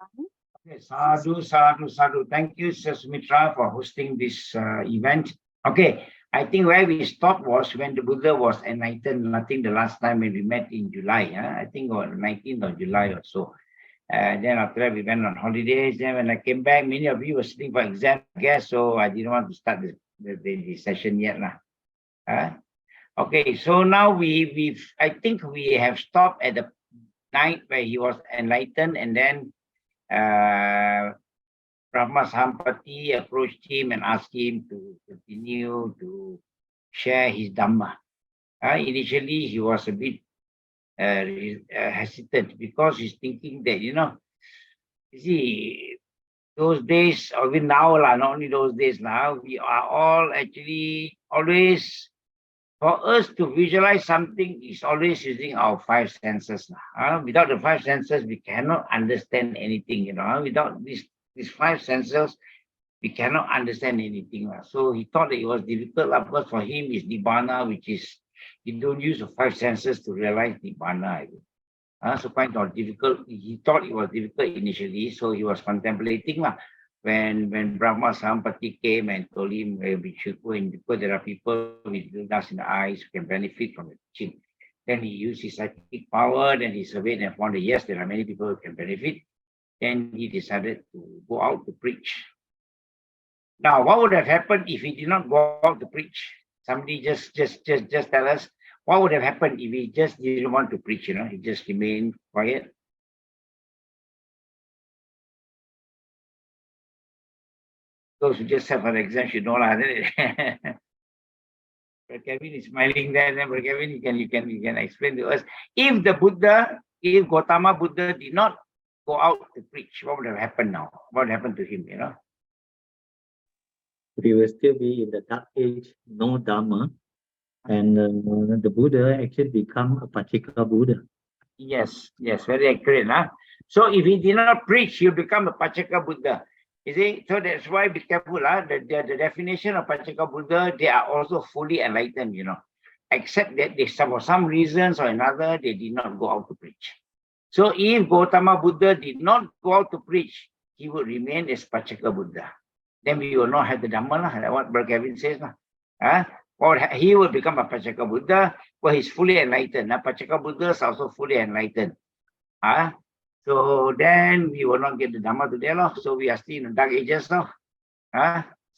Okay, sadhu, sadhu, sadhu. Thank you, Sir Sumitra, for hosting this event. Okay, I think where we stopped was when the Buddha was enlightened. I think the last time when we met in July, I think on 19th of July or so. Then after that, we went on holidays. Then when I came back, many of you were sitting for exam, I guess, so I didn't want to start the session yet. Okay, so now I think we have stopped at the night where he was enlightened, and then Brahma Sampati approached him and asked him to continue to share his Dhamma. Initially, he was a bit hesitant because he's thinking that, you see, those days, or even now, not only those days now, we are all actually always, for us to visualize something is always using our five senses. Without the five senses, we cannot understand anything, without these five senses, we cannot understand anything. So he thought that it was difficult, because for him it's Nibbana, which is, you don't use the five senses to realize Nibbana. So quite not difficult. He thought it was difficult initially, so he was contemplating. When Brahma Sampati came and told him we should go in, because there are people with dust in the eyes who can benefit from the teaching. Then he used his psychic power, then he surveyed and found that yes, there are many people who can benefit. Then he decided to go out to preach. Now, what would have happened if he did not go out to preach? Somebody just tell us what would have happened if he just didn't want to preach, he just remained quiet. Those who just have an exam should know that. But Kevin is smiling there. Then, Kevin, you can explain to us if Gautama Buddha did not go out to preach, what would have happened now? What would happen to him? We will still be in the dark age, no Dhamma, and the Buddha actually become a Pachika Buddha. Yes, very accurate. So if he did not preach, he'll become a Pachika Buddha. You see, so that's why be careful. The definition of Pachika Buddha, they are also fully enlightened, except that they, for some reasons or another, they did not go out to preach. So if Gautama Buddha did not go out to preach, he would remain as Pachika Buddha. Then we will not have the Dhamma, like what Brother Kevin says. Or he will become a Pachaka Buddha, where he's fully enlightened. Pachaka Buddhas are also fully enlightened. So then we will not get the Dhamma today. So we are still in the dark ages now.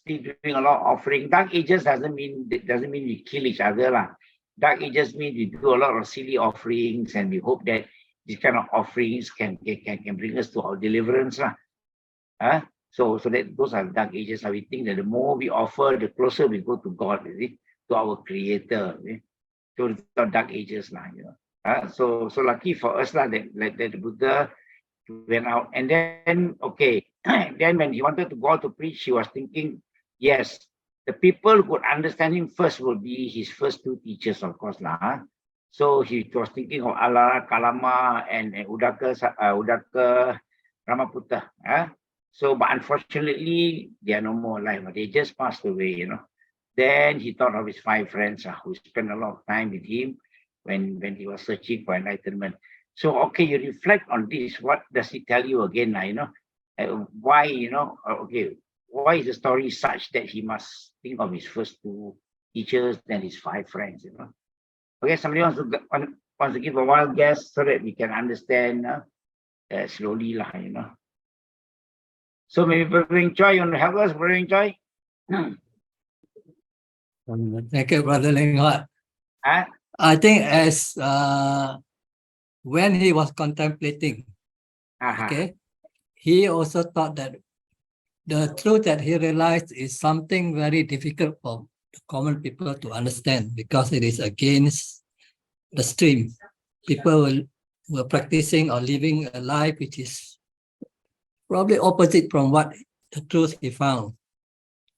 Still doing a lot of offering. Dark ages doesn't mean we kill each other. Dark ages means we do a lot of silly offerings, and we hope that these kind of offerings can bring us to our deliverance. So that those are dark ages. We think that the more we offer, the closer we go to God, to our Creator. So it's not dark ages. So lucky for us that the Buddha went out. And then, okay, then when he wanted to go out to preach, he was thinking, yes, the people who would understand him first would be his first two teachers, of course. So he was thinking of Alara, Kalama, and Udaka Ramaputta. So, but unfortunately, they are no more alive. They just passed away, Then he thought of his five friends who spent a lot of time with him when he was searching for enlightenment. So, okay, you reflect on this. What does he tell you again? Why, why is the story such that he must think of his first two teachers, then his five friends, Okay, somebody wants to give a wild guess so that we can understand slowly, So maybe Brother Choi, you want to help us, Brother Choi? Thank you, Brother Leng Huat. I think as when he was contemplating, okay, he also thought that the truth that he realized is something very difficult for common people to understand because it is against the stream. People were practicing or living a life which is probably opposite from what the truth he found.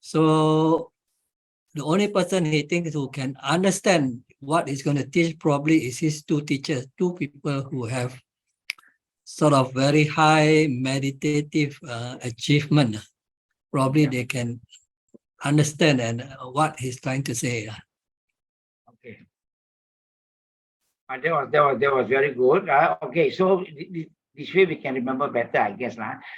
So the only person he thinks who can understand what he's going to teach probably is his two teachers, two people who have sort of very high meditative achievement. Probably they can understand and what he's trying to say. Okay. That was very good. Okay, so This way we can remember better, I guess.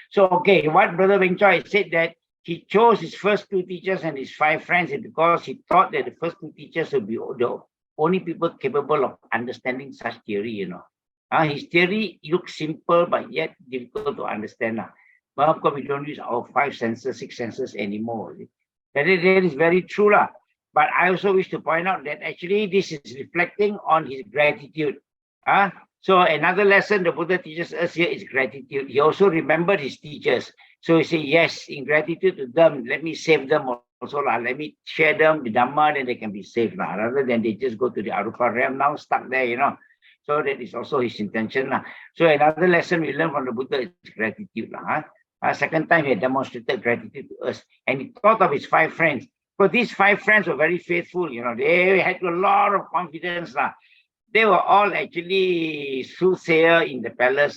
So, okay, what Brother Weng Choi said that he chose his first 2 teachers and his 5 friends because he thought that the first 2 teachers would be the only people capable of understanding such theory, His theory looks simple, but yet difficult to understand. But of course, we don't use our 5 senses, 6 senses anymore. That is very true. But I also wish to point out that actually this is reflecting on his gratitude. So another lesson the Buddha teaches us here is gratitude. He also remembered his teachers. So he said, yes, in gratitude to them, let me save them also. Let me share them the Dhamma, then they can be saved. Rather than they just go to the Arupa realm now, stuck there, So that is also his intention. So another lesson we learn from the Buddha is gratitude. Second time he had demonstrated gratitude to us. And he thought of his 5 friends. But these 5 friends were very faithful. They had a lot of confidence. They were all actually soothsayer in the palace,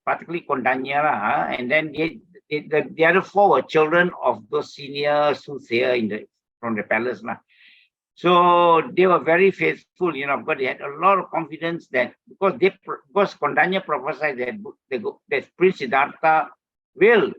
particularly Kondanya. And then the other 4 were children of those senior soothsayer from the palace. So they were very faithful, because they had a lot of confidence that because Kondanya prophesied that Prince Siddhartha will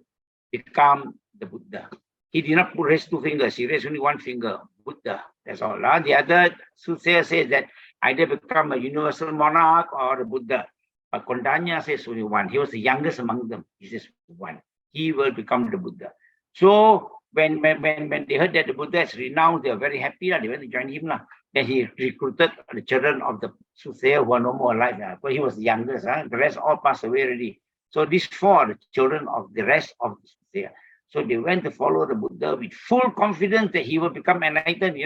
become the Buddha. He did not raise 2 fingers, he raised only 1 finger, Buddha. That's all. The other soothsayer says that either become a universal monarch or a Buddha. But Kondanya says only 1. He was the youngest among them. He says 1. He will become the Buddha. So when they heard that the Buddha is renowned, they were very happy. They went to join him. Then he recruited the children of the soothsayer who are no more alive. But he was the youngest. The rest all passed away already. So these 4 are the children of the rest of the soothsayer. So they went to follow the Buddha with full confidence that he will become enlightened,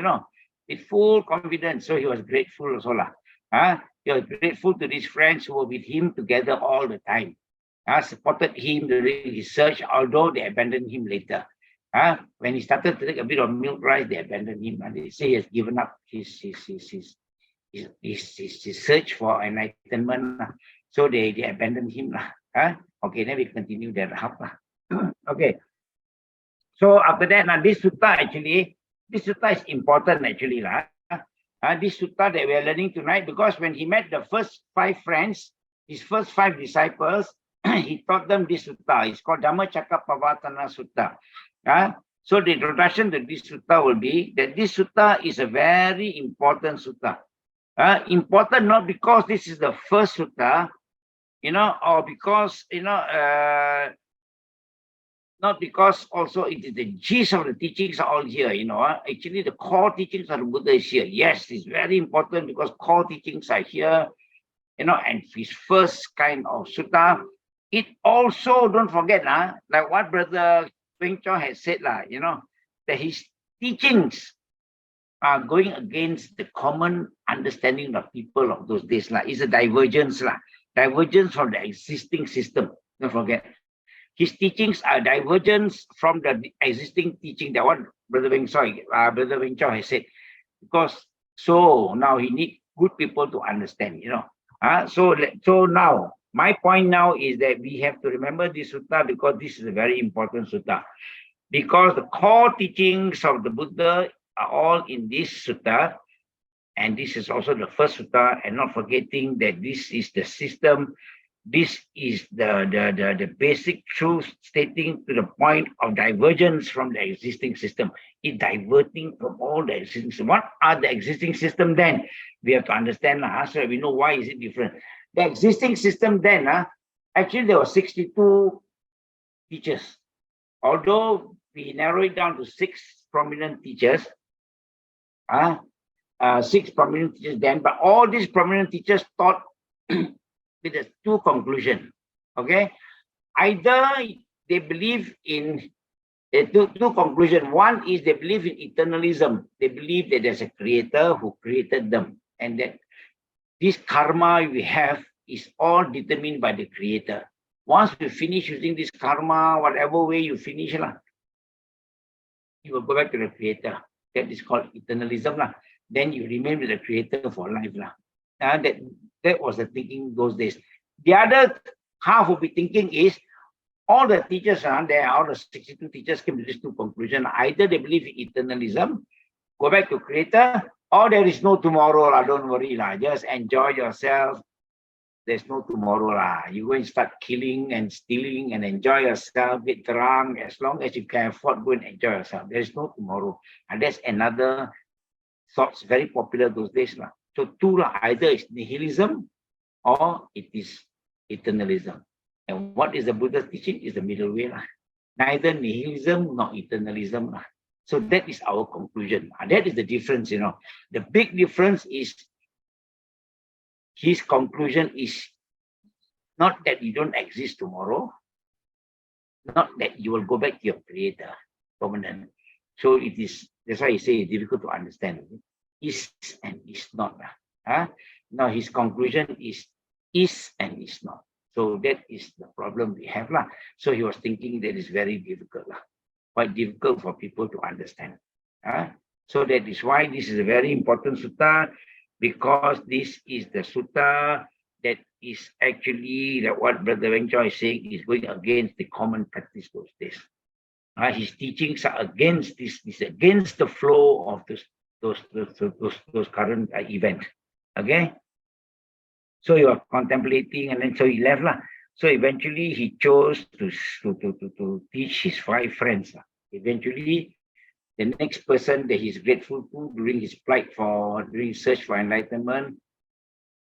with full confidence. So he was grateful also. He was grateful to these friends who were with him together all the time. Supported him during his search, although they abandoned him later. When he started to take a bit of milk rice, they abandoned him. And they say he has given up his search for enlightenment. So they abandoned him. Okay, then we continue that. Okay. So after that, this sutta is important actually. This sutta that we are learning tonight, because when he met the first 5 friends, his first 5 disciples, he taught them this sutta. It's called Dhammacakkappavattana Sutta. So the introduction to this sutta will be that this sutta is a very important sutta. Important not because this is the first sutta, or because, not because also it is the gist of the teachings are all here, Actually, the core teachings of the Buddha is here. Yes, it's very important because core teachings are here, and his first kind of sutta. It also, don't forget, like what Brother Weng Choi has said, that his teachings are going against the common understanding of people of those days. It's a divergence, divergence from the existing system. Don't forget. His teachings are divergence from the existing teaching. That what Brother Weng Choi has said. Because so now he needs good people to understand, So now, my point now is that we have to remember this sutta because this is a very important sutta. Because the core teachings of the Buddha are all in this sutta. And this is also the first sutta. And not forgetting that this is the system. This is the basic truth stating to the point of divergence from the existing system. It's diverting from all the existing system. What are the existing system then? We have to understand, so we know why is it different. The existing system then, actually there were 62 teachers. Although we narrow it down to 6 prominent teachers, 6 prominent teachers then, but all these prominent teachers taught with the 2 conclusions. Okay, either they believe in two conclusions. One is they believe in eternalism. They believe that there's a creator who created them, and that this karma we have is all determined by the creator. Once you finish using this karma, whatever way you finish, you will go back to the creator. That is called eternalism. Then you remain with the creator for life. That was the thinking those days. The other half will be thinking is all the teachers are there, all the 62 teachers came to these 2 conclusions. Either they believe in eternalism, go back to creator, or there is no tomorrow. Don't worry, just enjoy yourself. there's no tomorrow lah. You go and start killing and stealing and enjoy yourself, get drunk. As long as you can afford, go and enjoy yourself. There is no tomorrow. And that's another thoughts very popular those days lah. So two lah, either it's nihilism or it is eternalism. And what is the Buddha's teaching is the middle way lah. Neither nihilism nor eternalism lah. So that is our conclusion. That is the difference, you know. The big difference is his conclusion is not that you don't exist tomorrow, not that you will go back to your creator, permanent. So it is, that's why he say it's difficult to understand. Is and is not. Now his conclusion is and is not. So that is the problem we have lah. So he was thinking that is very difficult lah. Quite difficult for people to understand. So that is why this is a very important sutta, because this is the sutta that is actually that what Brother Weng Choi is saying is going against the common practice those days. His teachings are against this, against the flow of those current events. Okay. So you are contemplating, and then so he left lah. So eventually he chose to teach his 5 friends. Eventually, the next person that he's grateful to during his during search for enlightenment,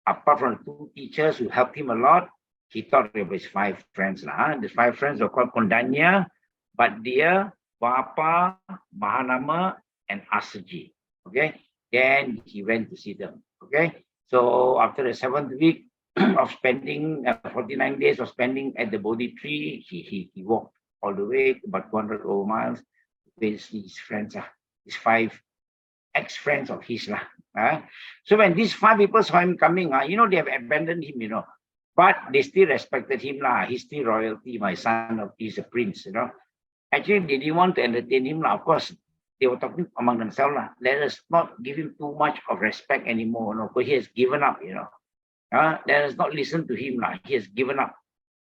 apart from 2 teachers who helped him a lot, he thought of his 5 friends lah. The 5 friends were called Kondanya, Badia, Bapa, Mahanama, and Asaji. Okay, then he went to see them. Okay, so after the 7th week of spending 49 days of spending at the Bodhi tree, he walked all the way about 200 over miles with his friends, his 5 ex-friends of his lah. So when these 5 people saw him coming, you know, they have abandoned him, you know, but they still respected him lah. He's still royalty, my son, he's a prince, you know. Actually, they didn't want to entertain him lah. Of course, they were talking among themselves lah. Let us not give him too much of respect anymore, you know, because he has given up, you know. Let us not listen to him lah. He has given up.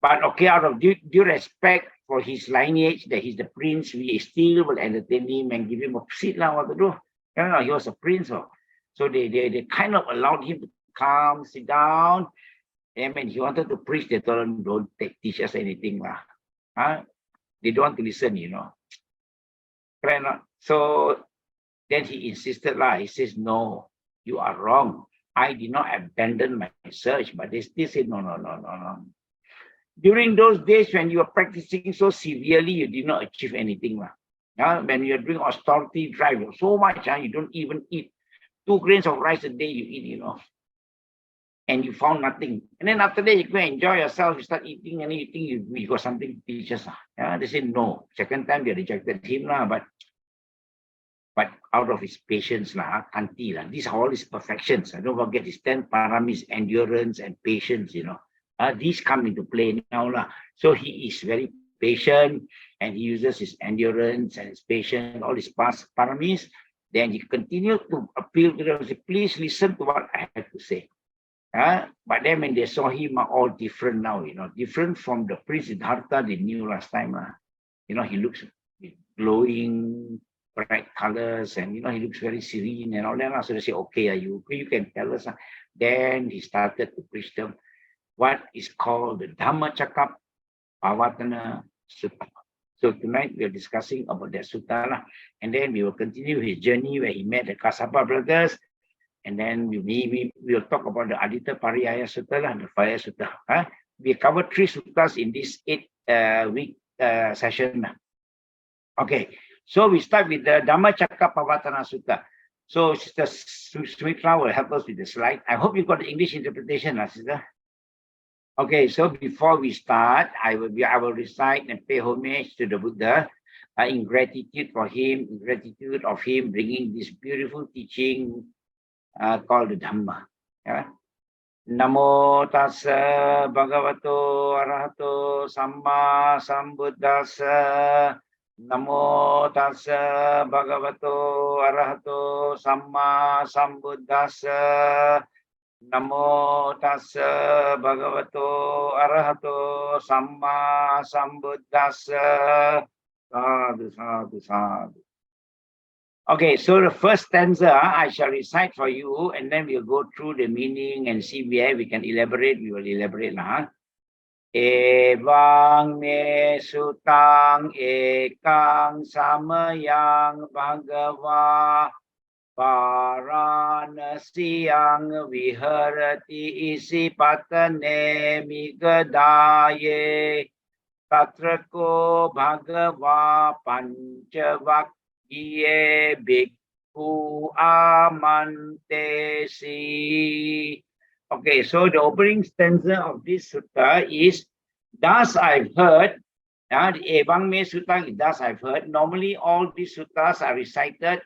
But okay, out of due respect for his lineage, that he's the prince, we still will entertain him and give him a seat lah. What to do? He was a prince, so they kind of allowed him to come, sit down. And when he wanted to preach, they told him, don't teach us anything lah. They don't want to listen, you know. So then he insisted lah. He says, no, you are wrong. I did not abandon my search, but they still said, no. During those days when you were practicing so severely, you did not achieve anything. When you are doing austerity drive, so much, you don't even eat 2 grains of rice a day you eat, you know, and you found nothing. And then after that, you go enjoy yourself, you start eating, and you think you got something to teach us. They said no. Second time, they rejected him, but out of his patience, kanti, these are all his perfections. Don't forget his 10 paramis, endurance and patience, you know. These come into play now. So he is very patient, and he uses his endurance and his patience, all his past paramis. Then he continued to appeal to them, say, please listen to what I have to say. But then when they saw him, all different now, you know, different from the Prince Siddhartha they knew last time. You know, he looks glowing, bright colors, and you know, he looks very serene and all that. So they say, okay, you can tell us. Then he started to preach them what is called the Dhammacakka Pavatana Sutta. So tonight we are discussing about that sutta, and then we will continue his journey where he met the Kassapa brothers, and then we will talk about the Adita Pariyaya Sutta and the Fire Sutta. We covered 3 suttas in this 8-week session. Okay, so we start with the Dhammacakka Pavatana Sutta. So Sister Sumitra will help us with the slide. I hope you got the English interpretation, sister. Okay, so before we start, I will recite and pay homage to the Buddha in gratitude for him, in gratitude of him bringing this beautiful teaching called the Dhamma. Namo tassa bhagavato arahato samma sambuddhassa. Namo tassa bhagavato arahato samma sambuddhassa. Namo tassa bhagavato arahato samma sambuddhassa. Sadhu, sadhu, sadhu. Okay, so the first stanza I shall recite for you, and then we'll go through the meaning and see where we can elaborate. We will elaborate now. Evang me sutang ekang samayang bhagava Varanasiyang viharati isi patane migadaye tatrako bhagava panchavakye bhikkhu amantesi. Okay, so the opening stanza of this sutta is, thus I've heard, the Evang Me Sutta is thus I've heard. Normally all these suttas are recited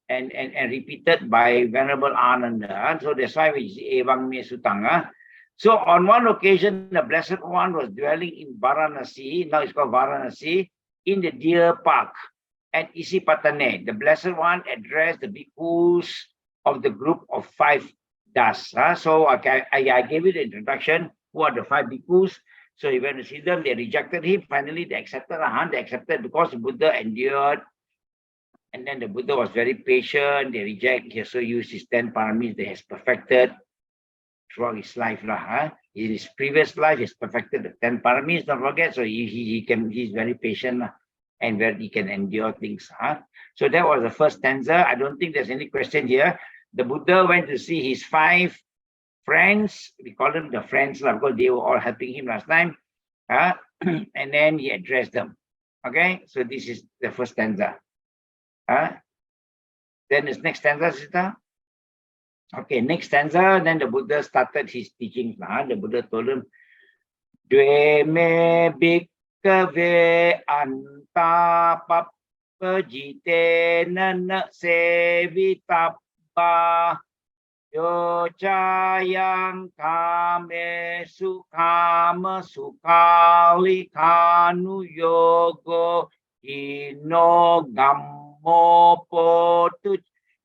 and repeated by Venerable Ananda. So that's why we say Evang Me Sutta. So on one occasion, the Blessed One was dwelling in Varanasi, now it's called Varanasi, in the deer park at Isipatane. The Blessed One addressed the bhikkhus of the group of 5 Das. So I gave you the introduction. Who are the 5 bhikkhus? So he went to see them. They rejected him. Finally, they accepted. They accepted because the Buddha endured. And then the Buddha was very patient. They reject. He also used his 10 paramis that he has perfected throughout his life. In his previous life, he's perfected the 10 paramis. Don't forget. So he's very patient and he can endure things. So that was the first stanza. I don't think there's any question here. The Buddha went to see his 5 friends. We call them the friends because they were all helping him last time. And then he addressed them. Okay, so this is the first stanza. Then this next stanza, sister. Okay, next stanza. Then the Buddha started his teachings. The Buddha told him, Dwe me bhikkhave anta pappajite nana sevitap yo chayang kame sukama sukali kanu yogo ino gammo potu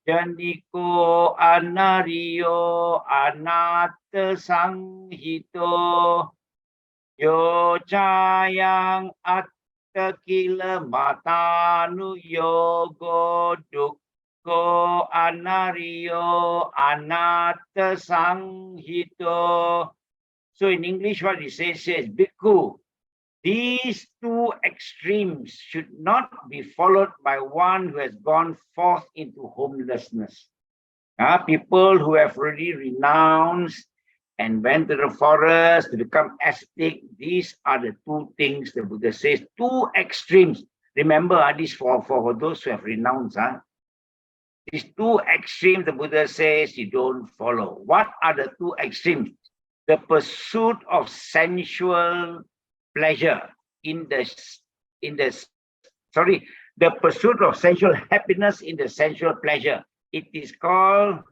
janiko anario anata sanghito yo chayang attakila matanu yogo duk Ko anario anata sanghito. So in English, what it says, Bhikkhu, these 2 extremes should not be followed by one who has gone forth into homelessness. People who have already renounced and went to the forest to become ascetic, these are the 2 things the Buddha says, 2 extremes. Remember, this for those who have renounced. These 2 extremes, the Buddha says, you don't follow. What are the 2 extremes? The pursuit of sensual pleasure the pursuit of sensual happiness in the sensual pleasure. It is called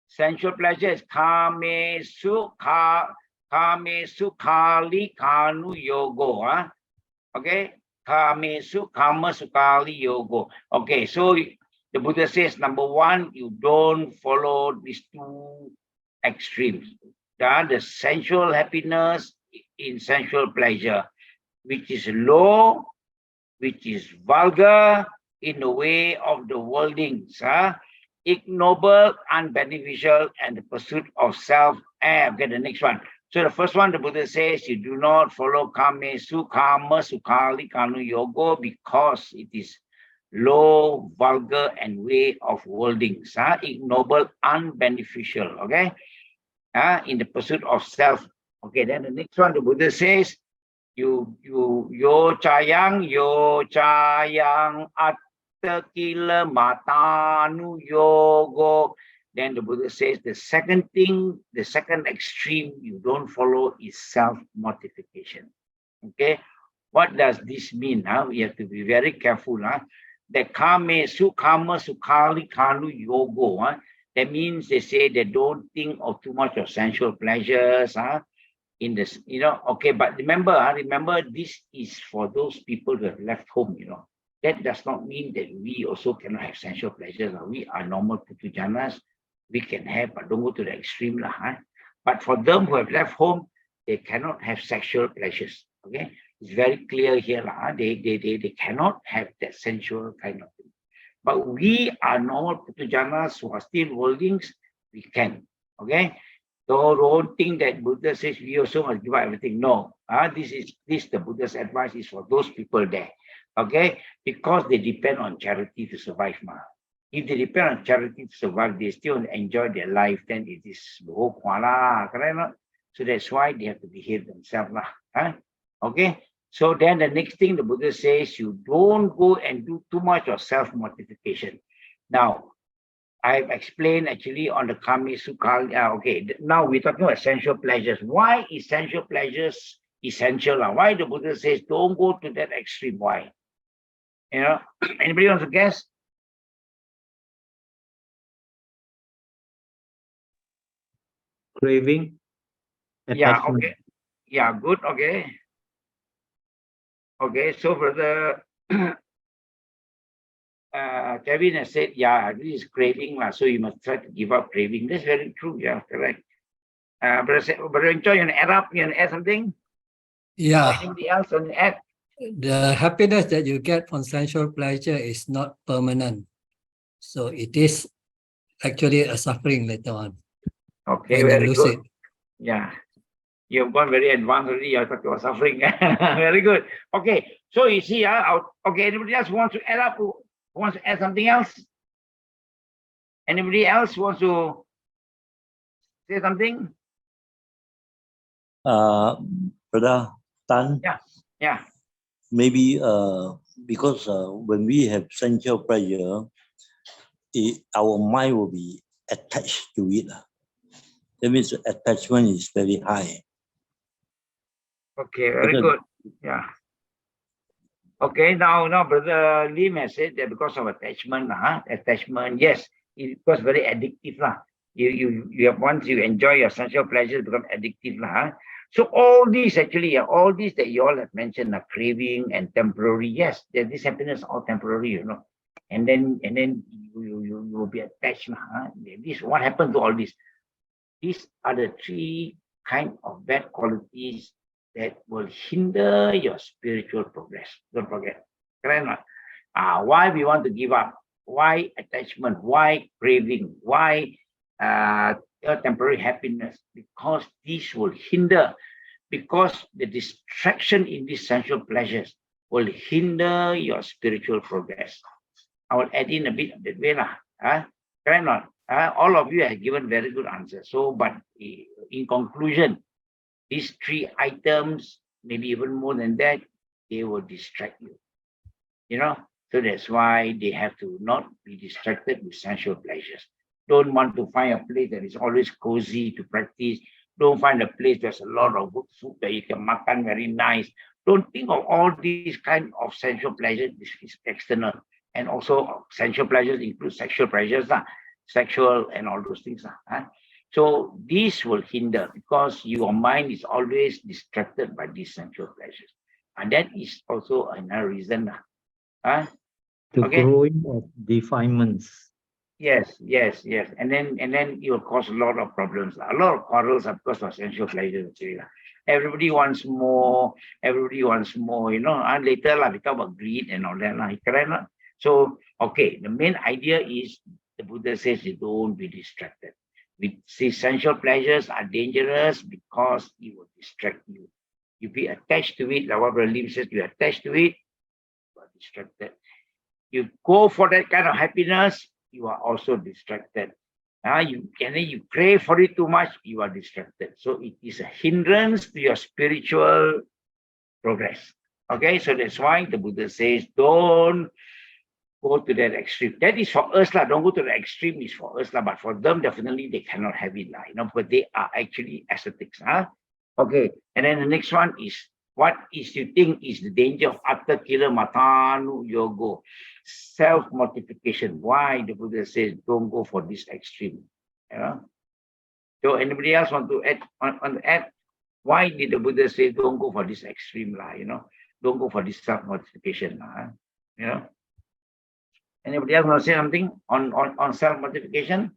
sensual pleasure is kame sukali kanu yogo. Okay, kame kama sukali yogo. Okay, so the Buddha says, number 1, you don't follow these 2 extremes. The sensual happiness in sensual pleasure, which is low, which is vulgar in the way of the worldlings, ignoble, unbeneficial, and the pursuit of self. Okay, the next one. So the first one, the Buddha says, you do not follow kame sukama sukali kanu yogo because it is low, vulgar, and way of worldlings, ignoble, unbeneficial, okay, in the pursuit of self. Okay, then the next one, the Buddha says, yo chayang attakila matanu yogo. Then the Buddha says, the second thing, the second extreme you don't follow is self-mortification. Okay, what does this mean? We have to be very careful. The kame sukama sukali kanu yogo. That means they say they don't think of too much of sensual pleasures. In this, okay, but remember, this is for those people who have left home. That does not mean that we also cannot have sensual pleasures. We are normal putujanas. We can have, but don't go to the extreme. But for them who have left home, they cannot have sexual pleasures. Okay. It's very clear here. They cannot have that sensual kind of thing. But we are normal Putujanas who are still worldlings, we can. Okay? So don't think that Buddha says we also must give up everything. No. This the Buddha's advice is for those people there. Okay? Because they depend on charity to survive. If they depend on charity to survive, they still enjoy their life, then it is correct? So that's why they have to behave themselves. Okay? So then the next thing the Buddha says, you don't go and do too much of self-mortification. Now, I've explained actually on the Kami Sukha. Okay, now we're talking about essential pleasures. Why essential pleasures essential? Why the Buddha says don't go to that extreme? Why? Anybody wants to guess? Craving. Yeah, Attachment. okay. Yeah, good, okay. Okay, so Brother Kevin has said, yeah, this is craving, so you must try to give up craving. That's very true, yeah, correct. Brother Enjoy, you want to add up? You want to add something? Yeah. Or anybody else want to add? The happiness that you get from sensual pleasure is not permanent. So it is actually a suffering later on. Okay, very good. Yeah. You've gone very advanced already. You're talking about suffering. Very good. Okay. So you see, okay, anybody else wants to add up? Wants to add something else? Anybody else wants to say something? Brother Tan. Yeah. Maybe because when we have sensual pleasure, our mind will be attached to it. That means the attachment is very high. Okay, very good. Yeah. Okay, now Brother Lim has said that because of attachment, yes, it was very addictive. You have, once you enjoy your sensual pleasure, it becomes addictive. So all these actually, all these that you all have mentioned are craving and temporary. Yes, this happiness all temporary, And then you will be attached. This what happened to all this? These are the three kind of bad qualities that will hinder your spiritual progress. Don't forget. Correct or not? Why we want to give up? Why attachment? Why craving? Why temporary happiness? Because this will hinder. Because the distraction in these sensual pleasures will hinder your spiritual progress. I will add in a bit of that way. Correct or not? All of you have given very good answers. So, but in conclusion, these three items, maybe even more than that, they will distract you. So that's why they have to not be distracted with sensual pleasures. Don't want to find a place that is always cozy to practice. Don't find a place there's a lot of good food that you can makan very nice. Don't think of all these kind of sensual pleasures. This is external. And also sensual pleasures include sexual pleasures, sexual and all those things. So this will hinder because your mind is always distracted by these sensual pleasures. And that is also another reason. The growing of defilements. Yes. And then it will cause a lot of problems. A lot of quarrels are because of sensual pleasures actually. Everybody wants more, and later become a greed and all that. Correct? So, okay, the main idea is the Buddha says you don't be distracted. Sensual pleasures are dangerous because it will distract you. You be attached to it, like what Brother Lim says, you attach to it, you are distracted. You go for that kind of happiness, you are also distracted. You crave for it too much, you are distracted. So it is a hindrance to your spiritual progress. Okay, so that's why the Buddha says, don't go to that extreme. That is for us. Don't go to the extreme is for us. But for them, definitely they cannot have it. Because they are actually ascetics. Okay. And then the next one is, what is you think is the danger of atta kila matanu yogo? Self-mortification. Why the Buddha says don't go for this extreme? So anybody else want to add? Why did the Buddha say don't go for this extreme? Don't go for this self-mortification. Anybody else want to say something on self-mortification?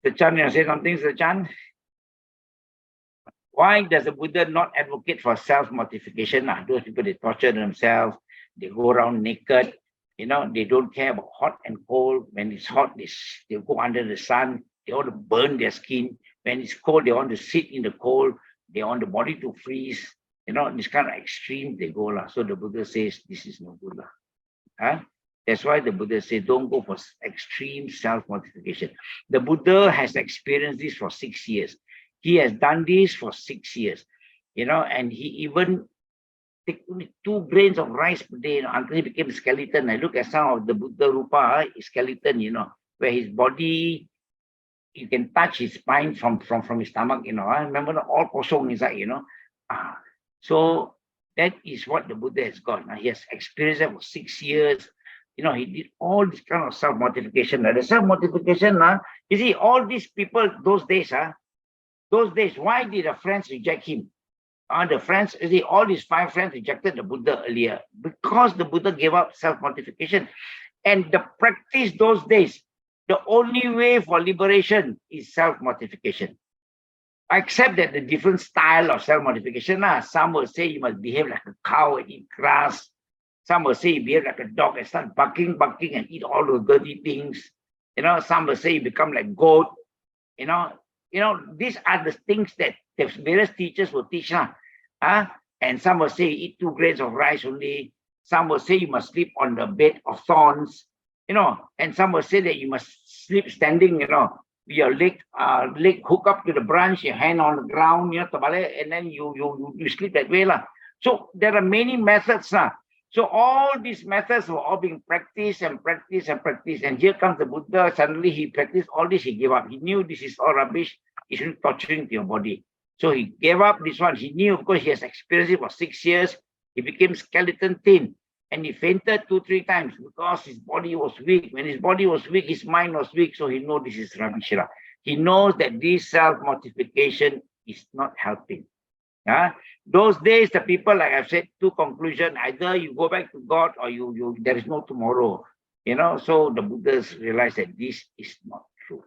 Sir Chan, you want to say something, Sir Chan? Why does the Buddha not advocate for self-mortification? Those people, they torture themselves, They go around naked. They don't care about hot and cold. When it's hot, they go under the sun. They want to burn their skin. When it's cold, they want to sit in the cold. They want the body to freeze. This kind of extreme they go. So the Buddha says, this is no good. That's why the Buddha said, don't go for extreme self-mortification. The Buddha has experienced this for 6 years. He has done this for 6 years, and he even take only 2 grains of rice per day, until he became skeleton. I look at some of the Buddha Rupa, skeleton, where his body, you can touch his spine from his stomach, I remember all kosong inside, So that is what the Buddha has got. Now he has experienced that for 6 years. He did all this kind of self-mortification. The self-mortification, you see, all these people, those days, why did the friends reject him? The friends, you see, all his 5 friends rejected the Buddha earlier because the Buddha gave up self-mortification. And the practice those days, the only way for liberation is self-mortification. Except that the different style of self-mortification, some will say you must behave like a cow and eat grass. Some will say you behave like a dog and start barking and eat all those dirty things. Some will say you become like goat. These are the things that the various teachers will teach. And some will say eat 2 grains of rice only. Some will say you must sleep on the bed of thorns. And some will say that you must sleep standing, with your leg hook up to the branch, your hand on the ground, and then you sleep that way. So there are many methods. So all these methods were all being practiced and practiced and practiced. And here comes the Buddha. Suddenly he practiced all this, he gave up. He knew this is all rubbish. It's really torturing to your body. So he gave up this one. He knew because he has experienced it for 6 years. He became skeleton thin. And he fainted 2-3 times because his body was weak. When his body was weak, his mind was weak. So he knows this is rubbish. He knows that this self-mortification is not helping. Those days, the people, like I've said, to conclusion, either you go back to God or there is no tomorrow. So the Buddhas realized that this is not true.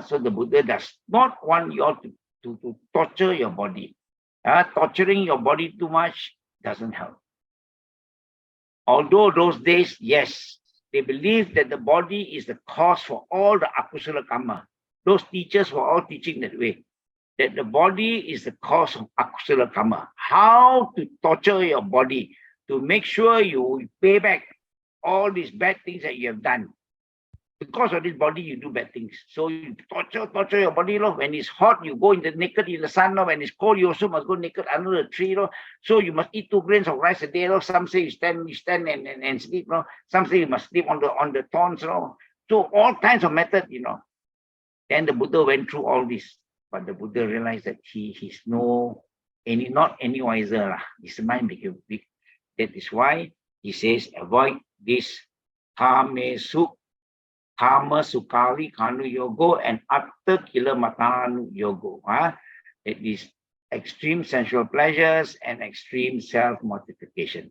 So the Buddha does not want you all to torture your body. Torturing your body too much doesn't help. Although those days, yes, they believed that the body is the cause for all the akusala karma. Those teachers were all teaching that way, that the body is the cause of akusala karma. How to torture your body to make sure you pay back all these bad things that you have done. Because of this body, you do bad things. So you torture your body. When it's hot, you go naked in the sun. When it's cold, you also must go naked under the tree. So you must eat 2 grains of rice a day. Some say you stand and sleep. Some say you must sleep on the thorns. So all kinds of methods. Then the Buddha went through all this, but the Buddha realized that he's not any wiser. His mind became big. That is why he says, avoid this Kama Sukali Kanu Yogo and Atta Kilamatanu Yogo. It is extreme sensual pleasures and extreme self-mortification.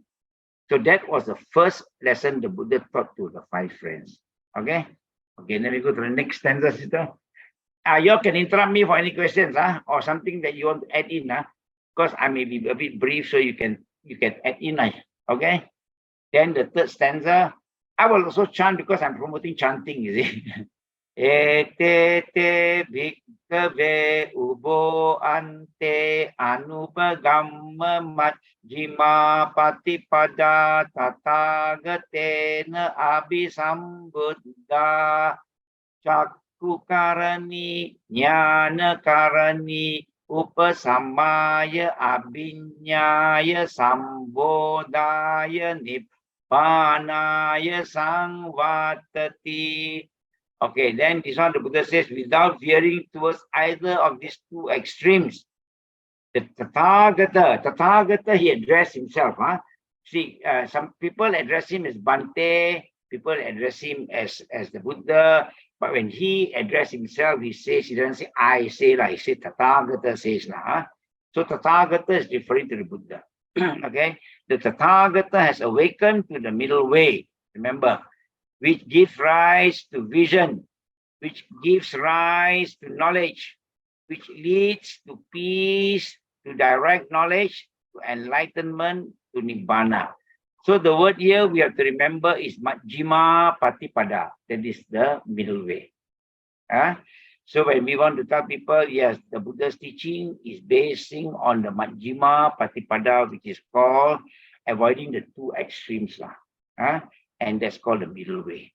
So that was the first lesson the Buddha taught to the 5 friends. Okay, then we go to the next stanza, sister. You all can interrupt me for any questions, or something that you want to add in, because I may be a bit brief, so you can add in, okay? Then the 3rd stanza, I will also chant because I'm promoting chanting, you see. Ete te bhikkhave ubo ante anupagamma majjhima patipada tathagatena abhisambuddha Cakukarani, Jnanakarani, Upasamaya, Abhinyaya, Sambodhaya, Nibbanaya, Sangvatati. Okay, then this one the Buddha says, without veering towards either of these 2 extremes, the Tathagata, he addressed himself. See, some people address him as Bante, people address him as the Buddha. But when he addressed himself, he doesn't say, I say, he says, Tathagata says. So Tathagata is referring to the Buddha. Okay? The Tathagata has awakened to the middle way, remember, which gives rise to vision, which gives rise to knowledge, which leads to peace, to direct knowledge, to enlightenment, to Nibbana. So the word here we have to remember is Majjhima Patipada. That is the middle way. So when we want to tell people, yes, the Buddha's teaching is basing on the Majjhima Patipada, which is called avoiding the two extremes. And that's called the middle way.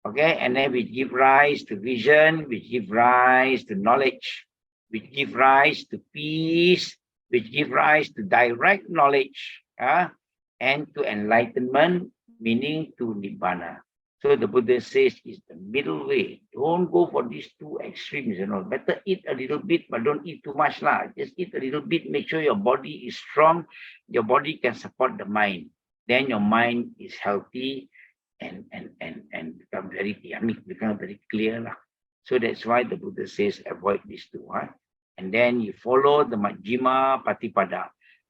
Okay, and then we give rise to vision, we give rise to knowledge, we give rise to peace, we give rise to direct knowledge, and to enlightenment, meaning to Nibbana. So the Buddha says it's the middle way. Don't go for these two extremes, Better eat a little bit, but don't eat too much. Just eat a little bit, make sure your body is strong, your body can support the mind. Then your mind is healthy and become very become very clear. So that's why the Buddha says avoid these two. And then you follow the Majjhima Patipada,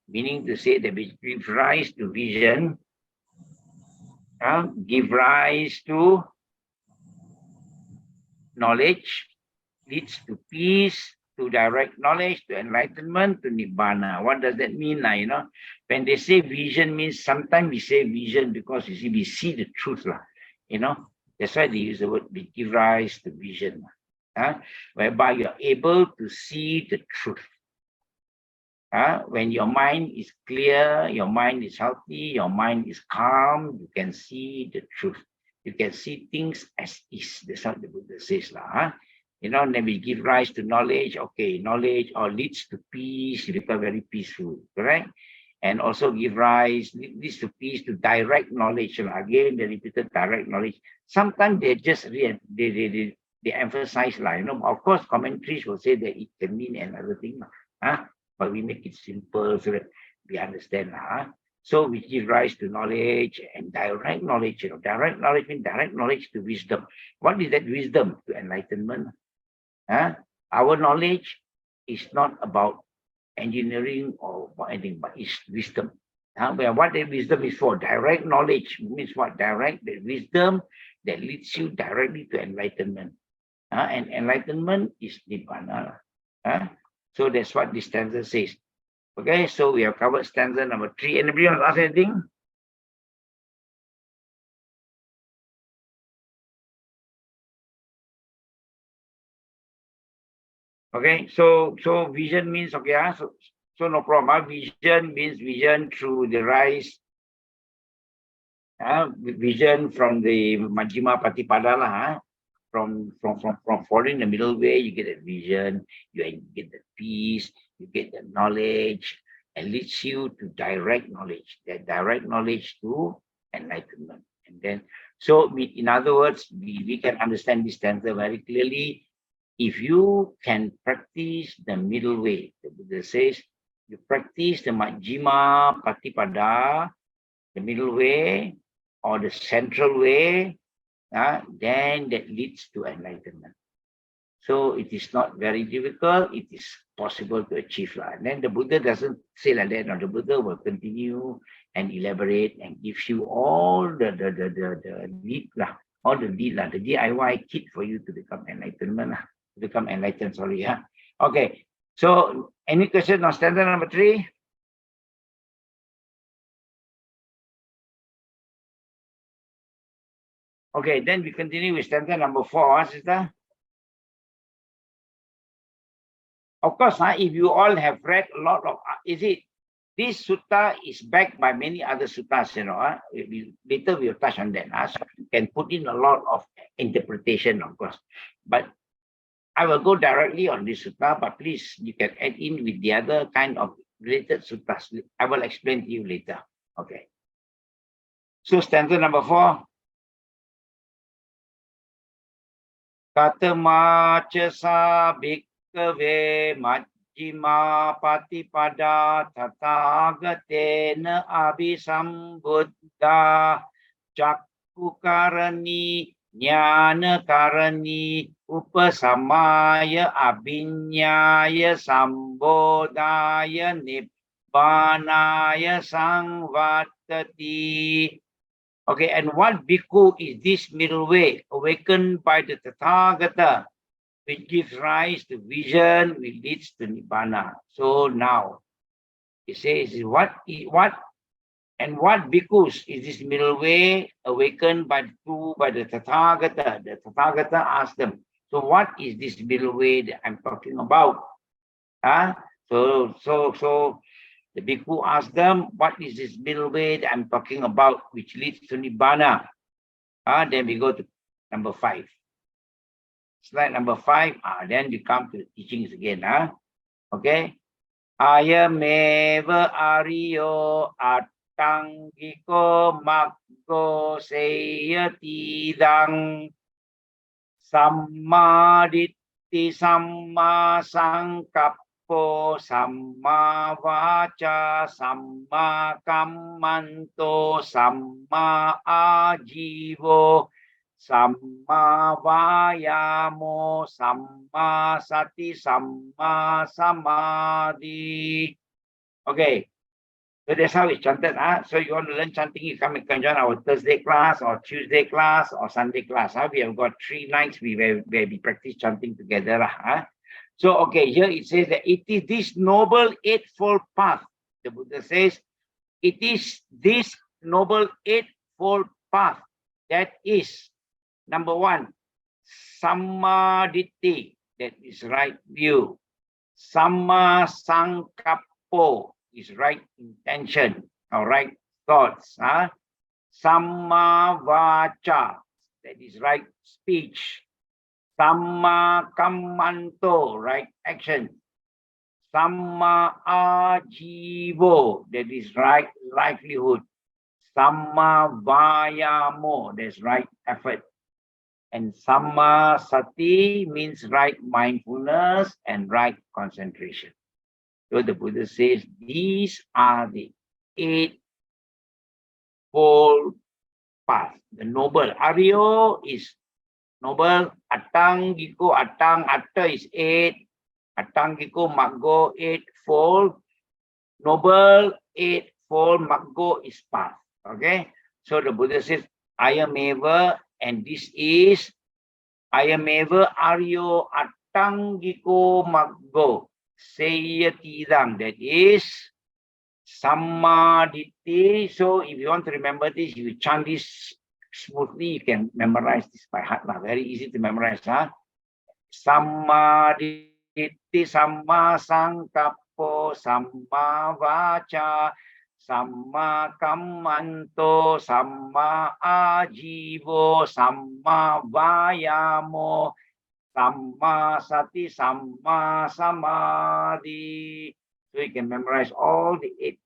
meaning to say that we give rise to vision, give rise to knowledge, leads to peace, to direct knowledge, to enlightenment, to Nibbana. What does that mean? When they say vision means, sometimes we say vision because you see, we see the truth. That's why they use the word, we give rise to vision. Whereby you're able to see the truth. When your mind is clear, your mind is healthy, your mind is calm, you can see the truth. You can see things as is. That's what the Buddha says. Then we give rise to knowledge. Okay, knowledge or leads to peace, you become very peaceful, correct? And also give rise, leads to peace, to direct knowledge. Again, the repeated direct knowledge. Sometimes they just they emphasize, of course, commentaries will say that it can mean another thing. But we make it simple so that we understand. So we give rise to knowledge and direct knowledge. Direct knowledge means direct knowledge to wisdom. What is that wisdom? To enlightenment. Our knowledge is not about engineering or anything, but it's wisdom. What the wisdom is for? Direct knowledge means what? Direct the wisdom that leads you directly to enlightenment. And enlightenment is Nibbana. So that's what this stanza says. Okay, so we have covered stanza number 3. Anybody want to ask anything? Okay, so vision means, okay, so no problem. Vision means vision through the rise. Vision from the Majjhima Patipada. From following the middle way, you get a vision, you get the peace, you get the knowledge, and leads you to direct knowledge. That direct knowledge to enlightenment. And then, so in other words, we can understand this stanza very clearly. If you can practice the middle way, the Buddha says, you practice the Majjhima Patipada, the middle way, or the central way, then that leads to enlightenment. So it is not very difficult, it is possible to achieve. And then the Buddha doesn't say like that. No, the Buddha will continue and elaborate and gives you all the lead, all the lead, the DIY kit for you to become enlightenment, sorry. Okay, so any question on stanza number 3? Okay, then we continue with stanza number 4, sister. Of course, if you all have read a lot of, this sutta is backed by many other suttas, later we'll touch on that. So you can put in a lot of interpretation, of course. But I will go directly on this sutta, but please, you can add in with the other kind of related suttas. I will explain to you later. Okay. So stanza number 4. Katamacha sa bhikkhave majjhima patipada tathagatena abhisambuddha cakkukarani jnanakarani upasamaya abhinyaya sambodhaya nibbanaya sangvatati. Okay, and what bhikkhu is this middle way, awakened by the Tathagata, which gives rise to vision, which leads to Nibbana. So now, it says, what And what bhikkhus is this middle way awakened by the Tathagata? The Tathagata asked them, so what is this middle way that I'm talking about? So the bhikkhu asked them, what is this middle way that I'm talking about, which leads to Nibbana? Then we go to number 5. Slide number 5. Then we come to the teachings again. Okay. Ayameva ariyo attangiko maggo seyatidang sammaditthi samma sankappo samma vaca samma kammanto samma ajivo samma vayamo samma sati samma samadhi. Okay, so that's how it's chanted. So you want to learn chanting, you can join our Thursday class or Tuesday class or Sunday class. We have got 3 nights where we practice chanting together. So okay, here it says that it is this noble eightfold path. The Buddha says it is this noble eightfold path that is, number 1, sammaditthi, that is right view. Samma sankappo is right intention or right thoughts. Samma vaca, that is right speech. Samma kammanto, right action. Samma ajivo, that is right livelihood. Samma vayamo, that's right effort. And samma sati means right mindfulness and right concentration. So the Buddha says these are the 8-fold path. The noble Aryo is noble. Attangiko, atta is 8. Attangiko maggo 8-fold. Noble 8-fold maggo is path. Okay. So the Buddha says ayameva, and this is ayameva aryo attangiko maggo seyatidang, that is sammaditthi. So if you want to remember this, if you chant this smoothly, you can memorize this by heart. Very easy to memorize. Sammaditthi samma sankappo samma vaca samma kammanto samma ajivo samma vayamo samma sati samma samadhi. So you can memorize all the 8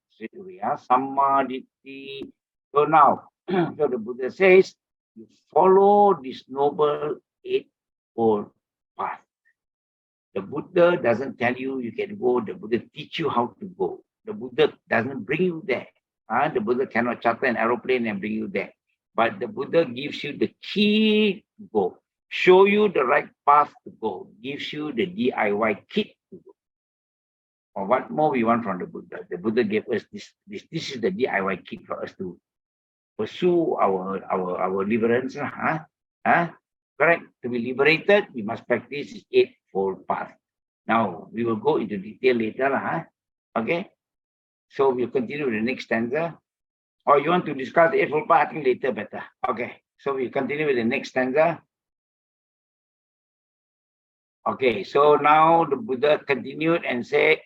sammaditthi. So now, so the Buddha says, you follow this noble 8-fold path. The Buddha doesn't tell you you can go. The Buddha teach you how to go. The Buddha doesn't bring you there. The Buddha cannot charter an aeroplane and bring you there. But the Buddha gives you the key to go, show you the right path to go, gives you the DIY kit to go. Or what more we want from the Buddha? The Buddha gave us this. This is the DIY kit for us to pursue our liberance. Correct? To be liberated, we must practice this 8-fold path. Now we will go into detail later. Okay? So we'll continue with the next stanza. Or you want to discuss the 8-fold path? I think later better. Okay. So we'll continue with the next stanza. Okay. So now the Buddha continued and said,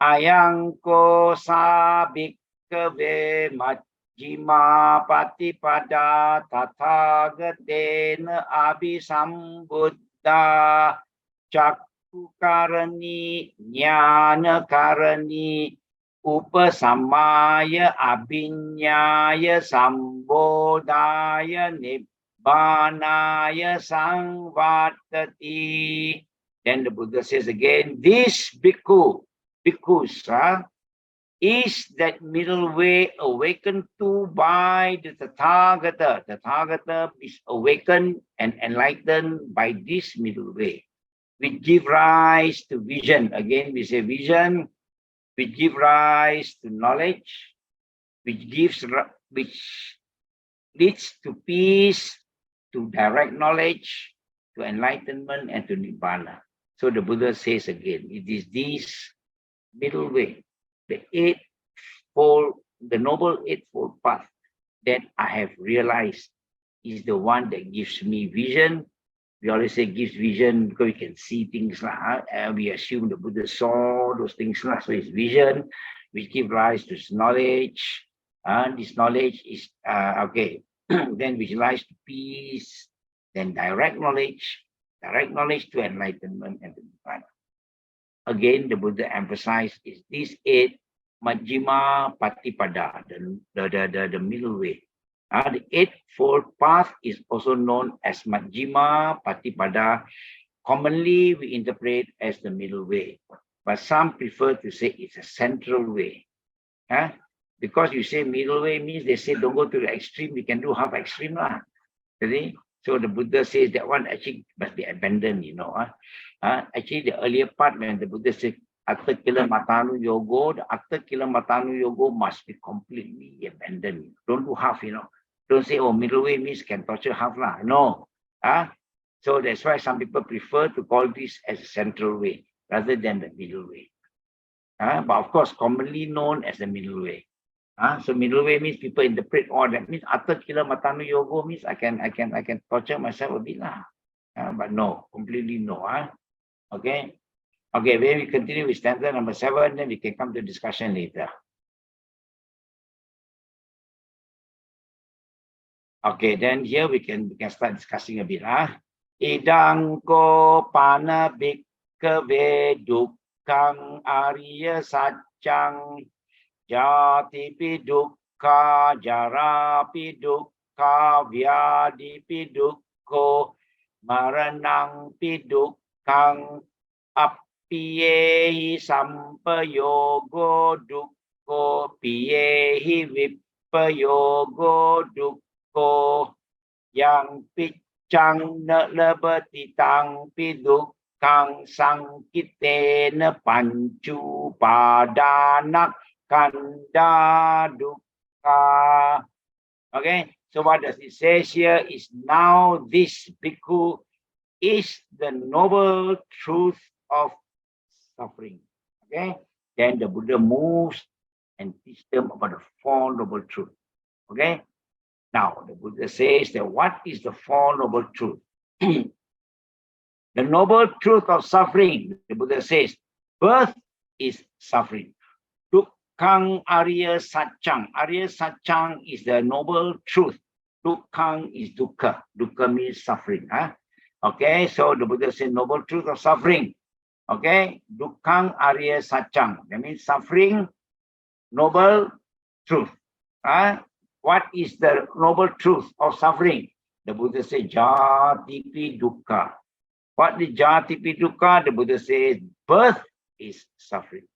Ayang ko sa bhikkhave majjhima patipada tathagatena abhisambuddha cakkukarani jnanakarani upasamaya abhinyaya sambodhaya nibbanaya sangvatati. Then the Buddha says again, this bhikkhus, is that middle way awakened to by the Tathagata. The Tathagata is awakened and enlightened by this middle way, which give rise to vision. Again, we say vision, which give rise to knowledge, which leads to peace, to direct knowledge, to enlightenment, and to Nibbana. So the Buddha says again, it is this middle way, the 8-fold the Noble Eightfold Path that I have realized is the one that gives me vision. We always say gives vision because we can see things. We assume the Buddha saw those things. So it's vision, which gives rise to knowledge. This knowledge is, then which lies to peace, then direct knowledge to enlightenment and the divine. Again, the Buddha emphasized is this 8 Majjhima Patipada, the middle way. The Eightfold Path is also known as Majjhima Patipada. Commonly, we interpret as the middle way, but some prefer to say it's a central way. Because you say middle way means they say don't go to the extreme, we can do half extreme lah. So the Buddha says that one actually must be abandoned, Actually, the earlier part when the Buddha said Atta Kila Matanu Yogo, the Atta Kila Matanu Yogo must be completely abandoned. Don't do half, Don't say, oh, middle way means can torture half lah. No. So that's why some people prefer to call this as a central way rather than the middle way. But of course, commonly known as the middle way. So middle way means people interpret all that means Atta Kila Matanu Yogo means I can torture myself a bit lah. But no, completely no. Okay. Okay, when we continue with stanza number 7, then we can come to discussion later. Okay, then here we can start discussing a bit. Idang ko pana bhikkave dukkang arya satchang jati pi dukkha jara pi dukkha vyadi pi dukkho maranang pi dukkang Piyehi sampayogo dukkho piyehi vippayogo dukkho yang piccang na labatitang pidukkang sangkitena pancu padanak kanda dukkha. Okay, so what does it say here is now this bhikkhu is the noble truth of suffering. Okay, then the Buddha moves and teach them about the Four Noble Truths. Okay, now the Buddha says that what is the Four Noble Truths? The noble truth of suffering, the Buddha says, birth is suffering. Dukkang Arya Satchang. Arya Satchang is the noble truth. Dukkang is dukkha. Dukkha means suffering. Okay, so the Buddha said noble truth of suffering. Okay, dukkang arya satchang. That means suffering, noble truth. What is the noble truth of suffering? The Buddha said jatipi dukkha. What is jatipi dukkha? The Buddha says birth is suffering.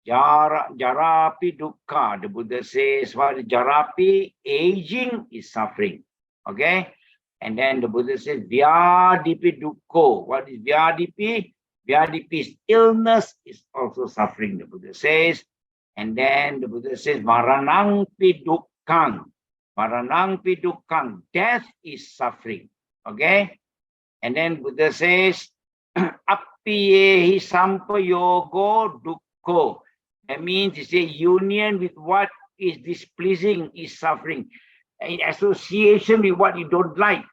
Jarapi dukkha. The Buddha says what is jarapi? Aging is suffering. Okay. And then the Buddha says, Vyadipi dukkho. What is Vyadipi? Vyadipi is illness, is also suffering, the Buddha says. And then the Buddha says, Maranangpi dukkhang. Maranangpi dukkhang. Death is suffering. Okay? And then Buddha says, Appiyehi sampayogo dukkho. That means it's a union with what is displeasing is suffering. In association with what you don't like.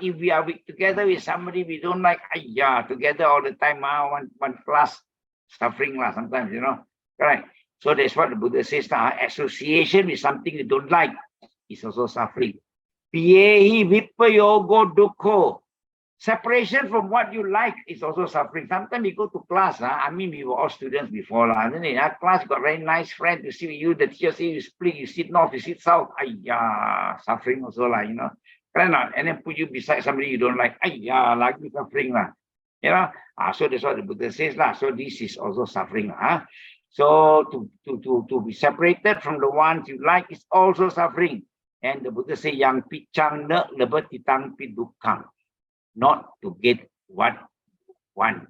If we are together with somebody we don't like, together all the time, one class, suffering sometimes, Correct. So that's what the Buddha says. Association with something you don't like is also suffering. Piyehi vippayogo dukkho. Separation from what you like is also suffering. Sometimes we go to class. We were all students before. Isn't it? Class got very nice friend to sit with you. The teacher say you split, you sit north, you sit south. Suffering also and then put you beside somebody you don't like. Like suffering So that's what the Buddha says So this is also suffering. So to be separated from the ones you like is also suffering. And the Buddha says yang piccang na lebatitang pi dukkang. Not to get what you want.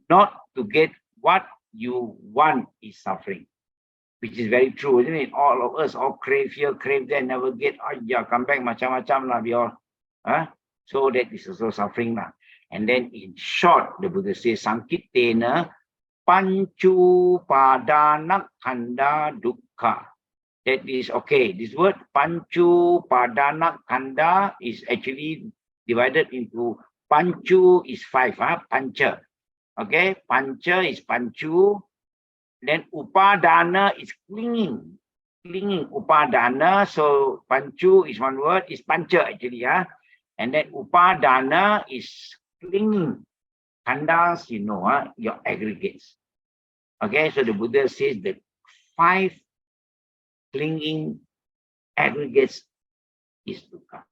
Not to get what you want is suffering. Which is very true, isn't it? All of us all crave here, crave there, never get, come back, macam-macam we all. So that is also suffering. And then in short, the Buddha says, Sankitena Panchu Padana Kanda Dukkha. That is okay. This word Panchu Padana Kanda is actually divided into Panchu is 5, Pancha. Okay, Pancha is Panchu. Then Upadana is clinging. Clinging, Upadana. So Panchu is one word, is Pancha actually. And then Upadana is clinging. Kandas, you know, your aggregates. Okay, so the Buddha says that 5 clinging aggregates is dukkha.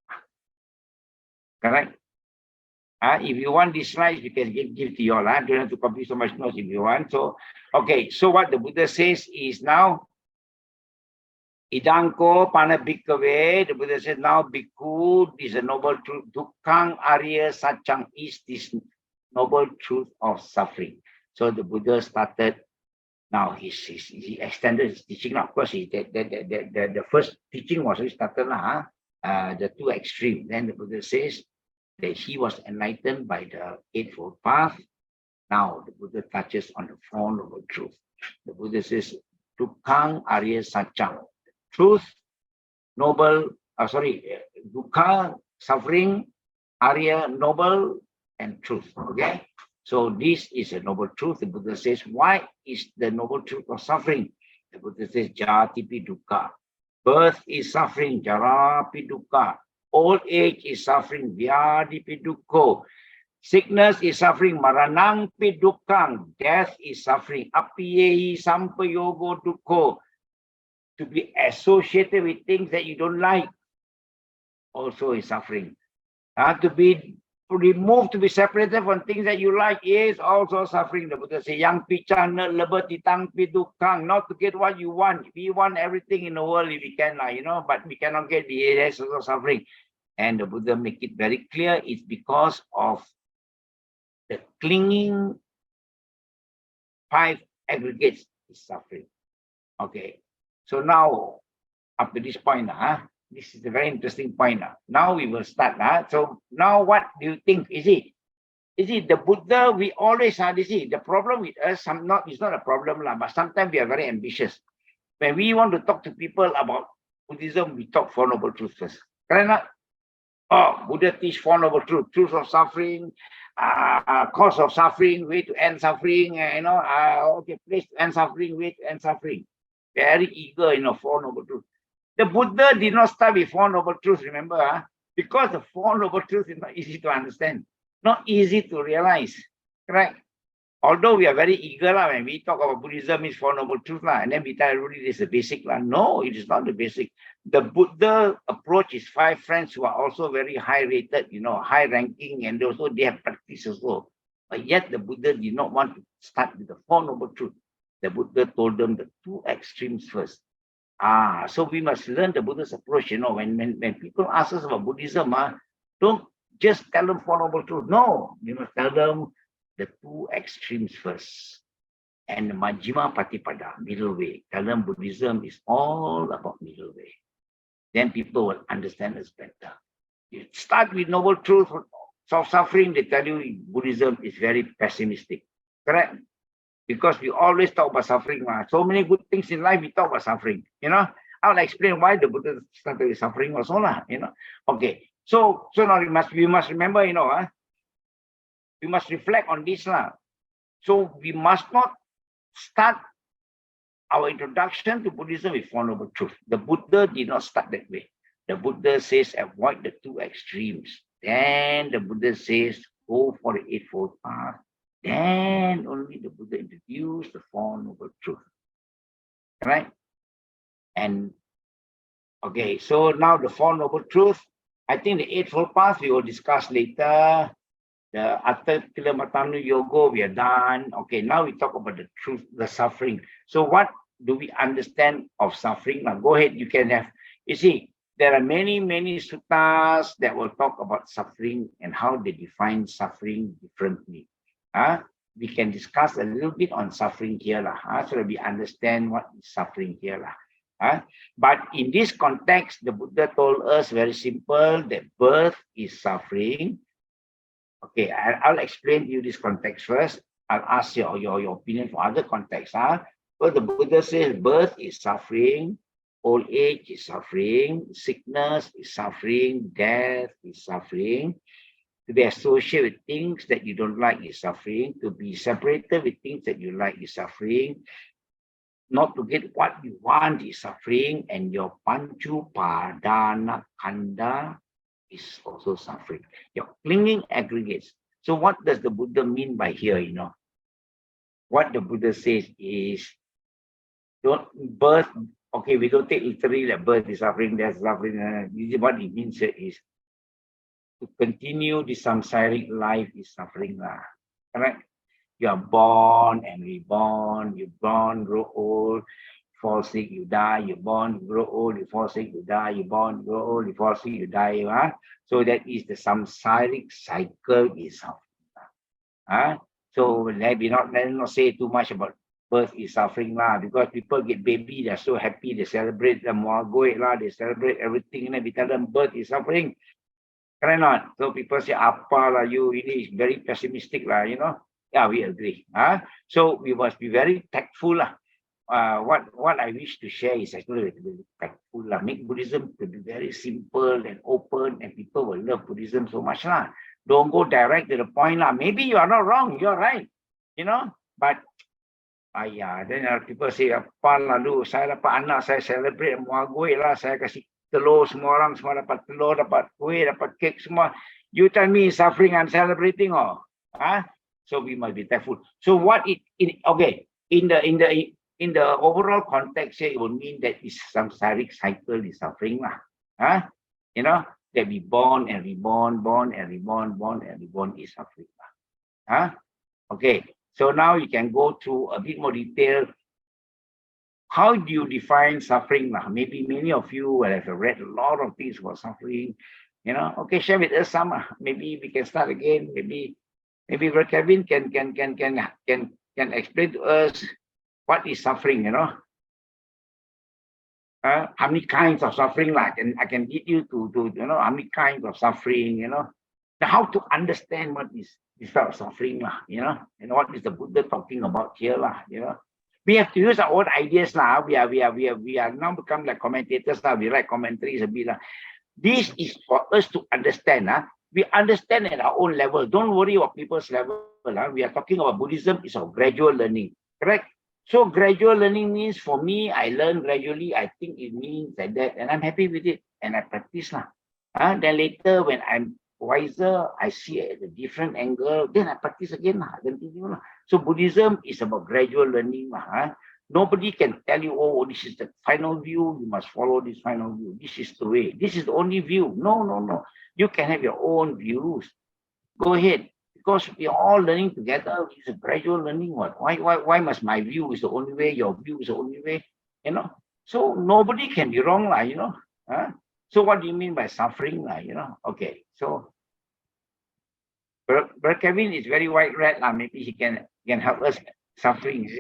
Correct? If you want these slides, you can give to you all. Don't have to copy so much notes if you want. So, okay, so what the Buddha says is now, Idanko Pana Bhikkhave, the Buddha says now Bhikkhu is a noble truth. Dukkhang Arya Satchang is this noble truth of suffering. So the Buddha started, now he extended his teaching. Of course, the first teaching was he started the 2 extremes. Then the Buddha says that he was enlightened by the Eightfold Path. Now the Buddha touches on the 4 noble truths. The Buddha says, Dukkhang Arya Satchang. Truth, noble, dukkha, suffering, Arya, noble, and truth. Okay? So this is a noble truth. The Buddha says, why is the noble truth of suffering? The Buddha says, Jatipi dukkha. Birth is suffering, Jarapi dukkha. Old age is suffering, Vyadipi dukkho. Sickness is suffering, Maranangpi dukkhang. Death is suffering, Apiyehi sampayogo dukkho. To be associated with things that you don't like also is suffering. To be removed, to be separated from things that you like is also suffering. The Buddha says, Yang pichana lebatitang pidukang, not to get what you want. We want everything in the world if we can, but we cannot get the areas of suffering. And the Buddha make it very clear, it's because of the clinging 5 aggregates is suffering. Okay. So now, up to this point, this is a very interesting point. Now we will start. So now what do you think? Is it the Buddha? We always the problem with us, it's not a problem, but sometimes we are very ambitious. When we want to talk to people about Buddhism, we talk 4 noble truths first. Correct? Oh, Buddha teach 4 noble truths. Truth of suffering, cause of suffering, way to end suffering, okay, place to end suffering, way to end suffering. Very eager, 4 noble truths. The Buddha did not start with 4 noble truths, remember, because the 4 noble truths is not easy to understand, not easy to realize, correct? Although we are very eager when we talk about Buddhism is 4 noble truths, and then we tell everybody this is the basic. No, it is not the basic. The Buddha approach is 5 friends who are also very high rated, high ranking, and also they have practice also. But yet the Buddha did not want to start with the 4 noble truths. The Buddha told them the 2 extremes first. So we must learn the Buddha's approach. When people ask us about Buddhism, don't just tell them 4 noble truths. No, you must tell them the 2 extremes first. And the Majjhima Patipada, middle way. Tell them Buddhism is all about middle way. Then people will understand us better. You start with noble truth of suffering, they tell you Buddhism is very pessimistic. Correct? Because we always talk about suffering. So many good things in life, we talk about suffering. I'll explain why the Buddha started with suffering also. Okay. So now we must remember, we must reflect on this. So we must not start our introduction to Buddhism with 4 noble truths. The Buddha did not start that way. The Buddha says avoid the 2 extremes. Then the Buddha says go for the Eightfold Path. Then only the Buddha introduced the 4 noble truths. Right? And okay, so now the 4 noble truths. I think the Eightfold Path we will discuss later. The Atta Kilamatanu Yoga we are done. Okay, now we talk about the truth, the suffering. So what do we understand of suffering? Now go ahead, you can have, you see, there are many suttas that will talk about suffering and how they define suffering differently. We can discuss a little bit on suffering here, so that we understand what is suffering here. But in this context, the Buddha told us very simple that birth is suffering. Okay, I'll explain to you this context first. I'll ask your opinion for other contexts. But the Buddha says birth is suffering, old age is suffering, sickness is suffering, death is suffering. To be associated with things that you don't like is suffering. To be separated with things that you like is suffering. Not to get what you want is suffering. And your panchu padana kanda is also suffering. Your clinging aggregates. So what does the Buddha mean by here, What the Buddha says is, birth, okay, we don't take literally that birth is suffering, death is suffering. What it means is to continue the samsaric life is suffering. Correct? You are born and reborn, you born, grow old, fall sick, you die, you born, you grow old, you fall sick, you die, you born, you grow old, you fall sick, you die. So that is the samsaric cycle is suffering. So let not say too much about birth is suffering because people get baby, they're so happy, they celebrate the muagoy they celebrate everything, and we tell them birth is suffering. Can I not? So people say, apa you ini is very pessimistic Yeah, we agree. So we must be very tactful. What I wish to share is actually very tactful. Make Buddhism to be very simple and open, and people will love Buddhism so much. Don't go direct to the point. Maybe you are not wrong, you're right. But then people say, apa lalu saya dapat anak, saya celebrate muagoy saya kasih telur, semua orang semua dapat telur, dapat kuih, dapat kek semua. You tell me suffering and celebrating So we must be careful. So what in the overall context here, it will mean that this samsaric cycle is suffering that we born and reborn, born and reborn, born and reborn is suffering. Okay. So now you can go to a bit more detail. How do you define suffering? Maybe many of you will have read a lot of things about suffering. Okay, share with us some. Maybe we can start again. Maybe Brother Kevin can explain to us what is suffering. How many kinds of suffering? I can get you to how many kinds of suffering. How to understand what is this type of suffering, and what is the Buddha talking about here, We have to use our own ideas now. We are now become like commentators now. We write commentaries a bit. This is for us to understand. We understand at our own level. Don't worry about people's level. We are talking about Buddhism is of gradual learning. Correct? So gradual learning means for me, I learn gradually. I think it means like that, and I'm happy with it, and I practice. Then later when I'm wiser, I see at a different angle, then I practice again. Continue. So Buddhism is about gradual learning. Nobody can tell you, oh, this is the final view, you must follow this final view. This is the way. This is the only view. No. You can have your own views. Go ahead. Because we are all learning together. It's a gradual learning. Why must my view is the only way, your view is the only way? So nobody can be wrong, So what do you mean by suffering, Okay, so Brother Kevin is very wide-read, maybe he can help us suffering.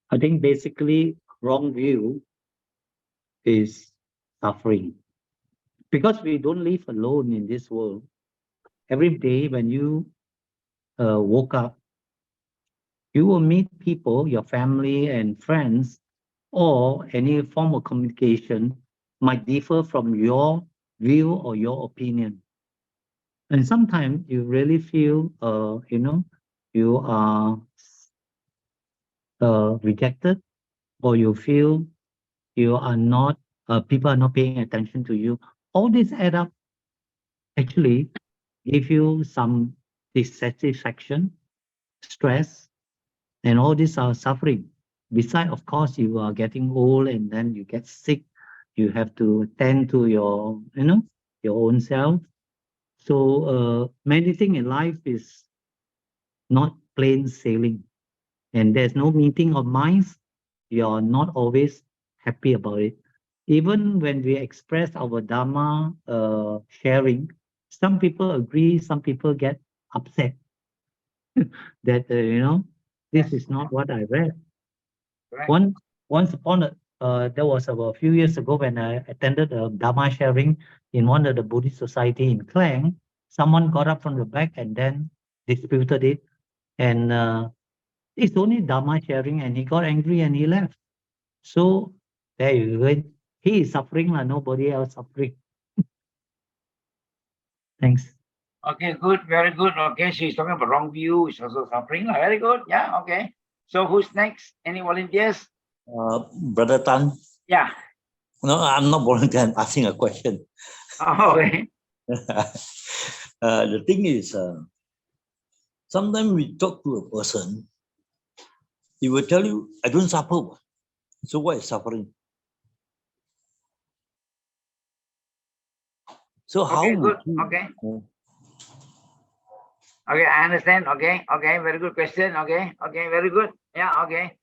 I think basically wrong view is suffering. Because we don't live alone in this world. Every day when you woke up, you will meet people, your family and friends, or any form of communication might differ from your view or your opinion. And sometimes you really feel, you are rejected, or you feel you are not, people are not paying attention to you. All this add up, actually give you some dissatisfaction, stress, and all these are suffering. Besides, of course, you are getting old and then you get sick. You have to tend to your, your own self. So many things in life is not plain sailing, and there's no meeting of minds. You're not always happy about it. Even when we express our Dharma sharing, some people agree, some people get upset that, this is not what I read. Right. Once upon there was about a few years ago when I attended a Dharma sharing in one of the Buddhist society in Klang. Someone got up from the back and then disputed it. And it's only Dharma sharing, and he got angry and he left. So there you go. He is suffering, nobody else suffering. Thanks. Okay, good, very good. Okay, she's talking about wrong view, is also suffering. Very good. Yeah, okay. So who's next? Any volunteers? Brother Tan. Yeah. No, I'm not volunteering. I'm asking a question. Oh, okay. The thing is, sometimes we talk to a person, he will tell you, I don't suffer. So what is suffering? So how Okay, good. would you... Okay. Okay, I understand. Okay, okay, very good question. Okay, okay, very good. Yeah, okay.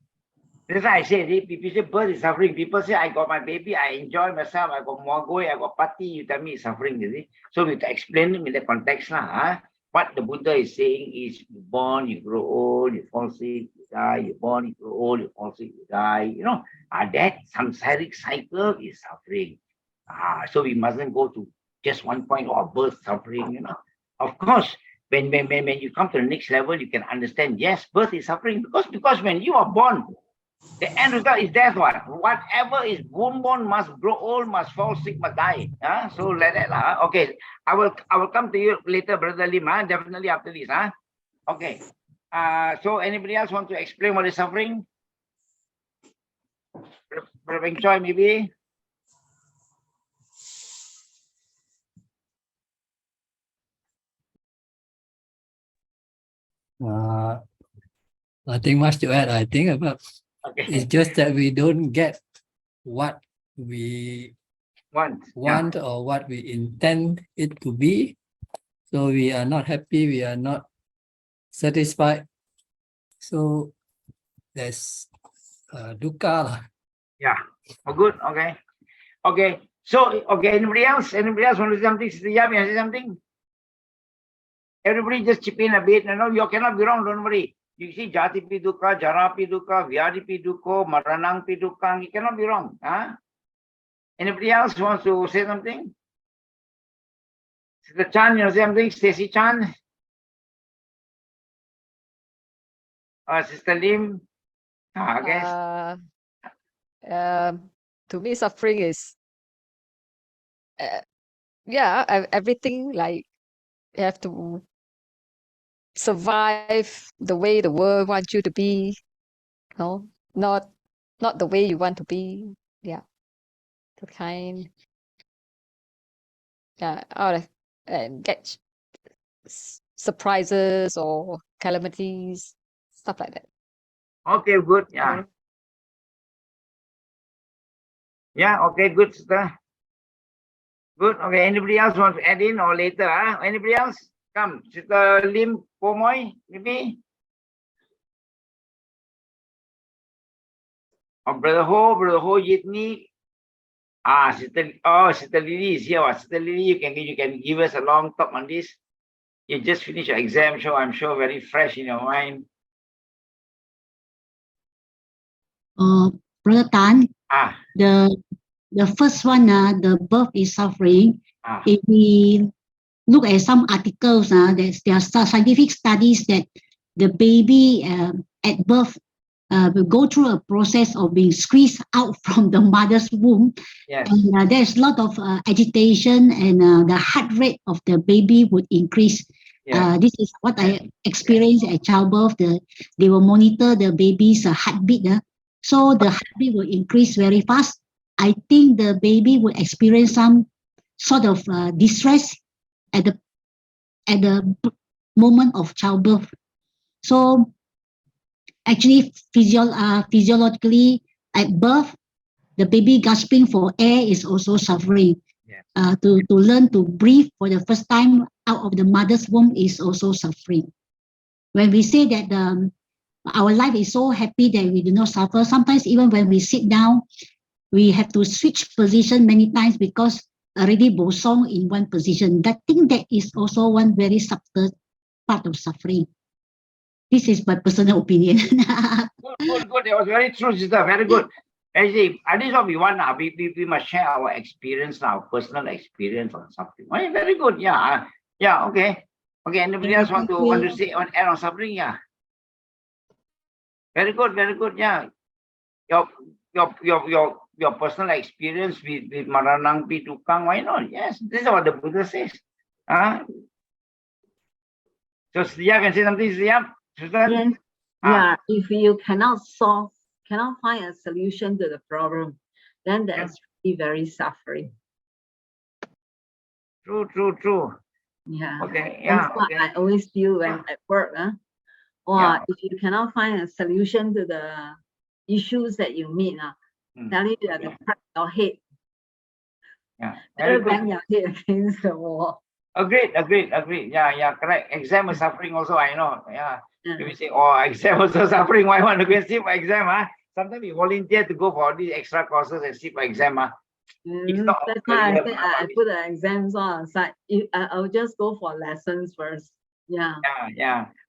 That's why I say, people say birth is suffering. People say, I got my baby, I enjoy myself, I got mogoi, I got party, you tell me it's suffering, you see. So we have to explain it in the context. What the Buddha is saying is, you born, you grow old, you fall sick, you die, you born, you grow old, you fall sick, you die. You know, that samsaric cycle is suffering. So we mustn't go to just one point of birth suffering, you know. Of course, when you come to the next level, you can understand, yes, birth is suffering, because when you are born, the end result is death. Whatever is born must grow old, must fall sick, must die. So like that. Okay, I will come to you later, Brother Lim. Definitely after this. Okay. So anybody else want to explain what is suffering? Brother Beng Choi, maybe. Nothing much to add, I think. About Okay. it's just that we don't get what we want or what we intend it to be. So we are not happy, we are not satisfied. So there's dukkha. Yeah. Oh, good. Okay. Okay. So, okay, anybody else? Anybody else want to say something? Sister Yam, you say something? Everybody just chip in a bit. No, you cannot be wrong, don't worry. You see, jati pi dukkha, jara pi dukkha, vyadi pi dukkha, maranang pi dukkha. You cannot be wrong. Anybody else wants to say something? Sister Chan, you want to say something? Stacy Chan? Sister Lim? I guess. To me, suffering is, everything, like you have to survive the way the world wants you to be, not the way you want to be. Yeah, the kind. Yeah, and get surprises or calamities, stuff like that. Okay, good. Yeah. Yeah, okay, good, sister. Good. Okay, anybody else want to add in or later? Anybody else? Come, Sister Lim Pomoy, maybe? Or Brother Ho Yitni. Sister Lily is here. Sister Lily, you can give us a long talk on this. You just finished your exam, so I'm sure very fresh in your mind. Brother Tan, Ah, the first one, the birth is suffering. ah, If we look at some articles, there are scientific studies that the baby at birth will go through a process of being squeezed out from the mother's womb. yes. And there's a lot of agitation, and the heart rate of the baby would increase. Yes. This is what I experienced at childbirth. They will monitor the baby's heartbeat. So the heartbeat will increase very fast. I think the baby will experience some sort of distress at the moment of childbirth. So actually, physiologically, at birth, the baby gasping for air is also suffering. Yeah. To learn to breathe for the first time out of the mother's womb is also suffering. When we say that our life is so happy that we do not suffer, sometimes even when we sit down, we have to switch position many times because already bosong in one position. I think that is also one very subtle part of suffering. This is my personal opinion. Good. It was very true, sister. Very good. Actually, this is what we want now. We must share our experience now, personal experience on something. Well, very good. Yeah. Yeah. Okay. Okay. Anybody else want to say add on suffering? Yeah. Very good, very good. Yeah. Your personal experience with Maranang Pi Tukang, why not? Yes, this is what the Buddha says. So Siya can say something, Siya? Yes. Yeah, if you cannot find a solution to the problem, then that's really very suffering. True. Yeah. Okay. Yeah. That's what I always feel when at work. If you cannot find a solution to the issues that you meet, tell you have to crack your head. Yeah. Better bang your head against the wall. Agreed. Yeah, correct. Exam is suffering also, I know. Yeah. We say, exam also suffering. Why want to go and sit for exam? Sometimes we volunteer to go for these extra courses and sit for exam. That's why I say I put the exams on side. I'll just go for lessons first. Yeah.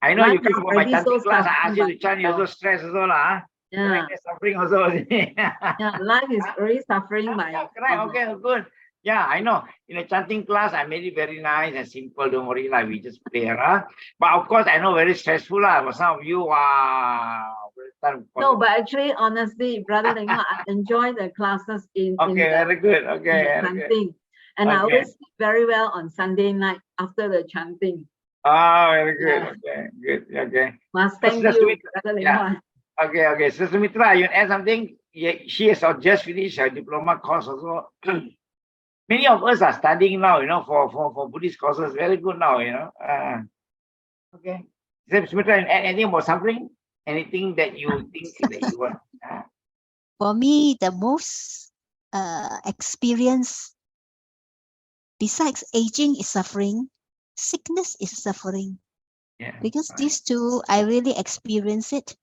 I know you Life come is for my already chanting so class. I ask you to suffering chant, you also stress also lah. Yeah. Suffering also. Yeah, life is already suffering by Correct. Okay, good. Yeah, I know. In a chanting class, I made it very nice and simple. Don't worry, lah. We just play, But of course, I know very stressful, lah. For some of you, No, but actually, honestly, Brother Leng Huat, I enjoy the classes in very good. Okay, in the chanting, and I always sleep very well on Sunday night after the chanting. Very good. Okay, good. Okay. Must thank you, Brother Leng Huat. Okay. So Sumitra, you add something? She has just finished her diploma course also. Many of us are studying now, for Buddhist courses. Very good now, Okay. Sumitra, anything about suffering? Anything that you think that you want? For me, the most experience besides aging is suffering, sickness is suffering. Yeah. Because these two, I really experienced it.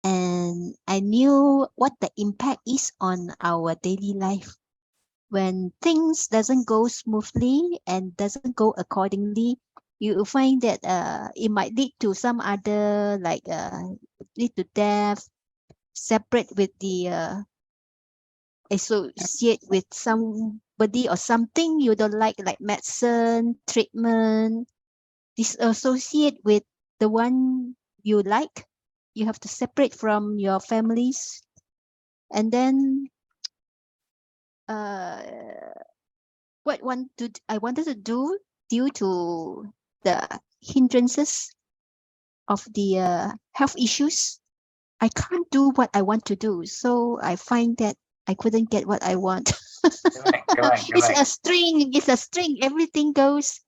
And I knew what the impact is on our daily life. When things doesn't go smoothly and doesn't go accordingly, you will find that it might lead to some other, like lead to death, separate with the associate with somebody or something you don't like medicine, treatment, disassociate with the one you like. You have to separate from your families. And then what I wanted to do due to the hindrances of the health issues, I can't do what I want to do. So I find that I couldn't get what I want. Correct. It's a string. Everything goes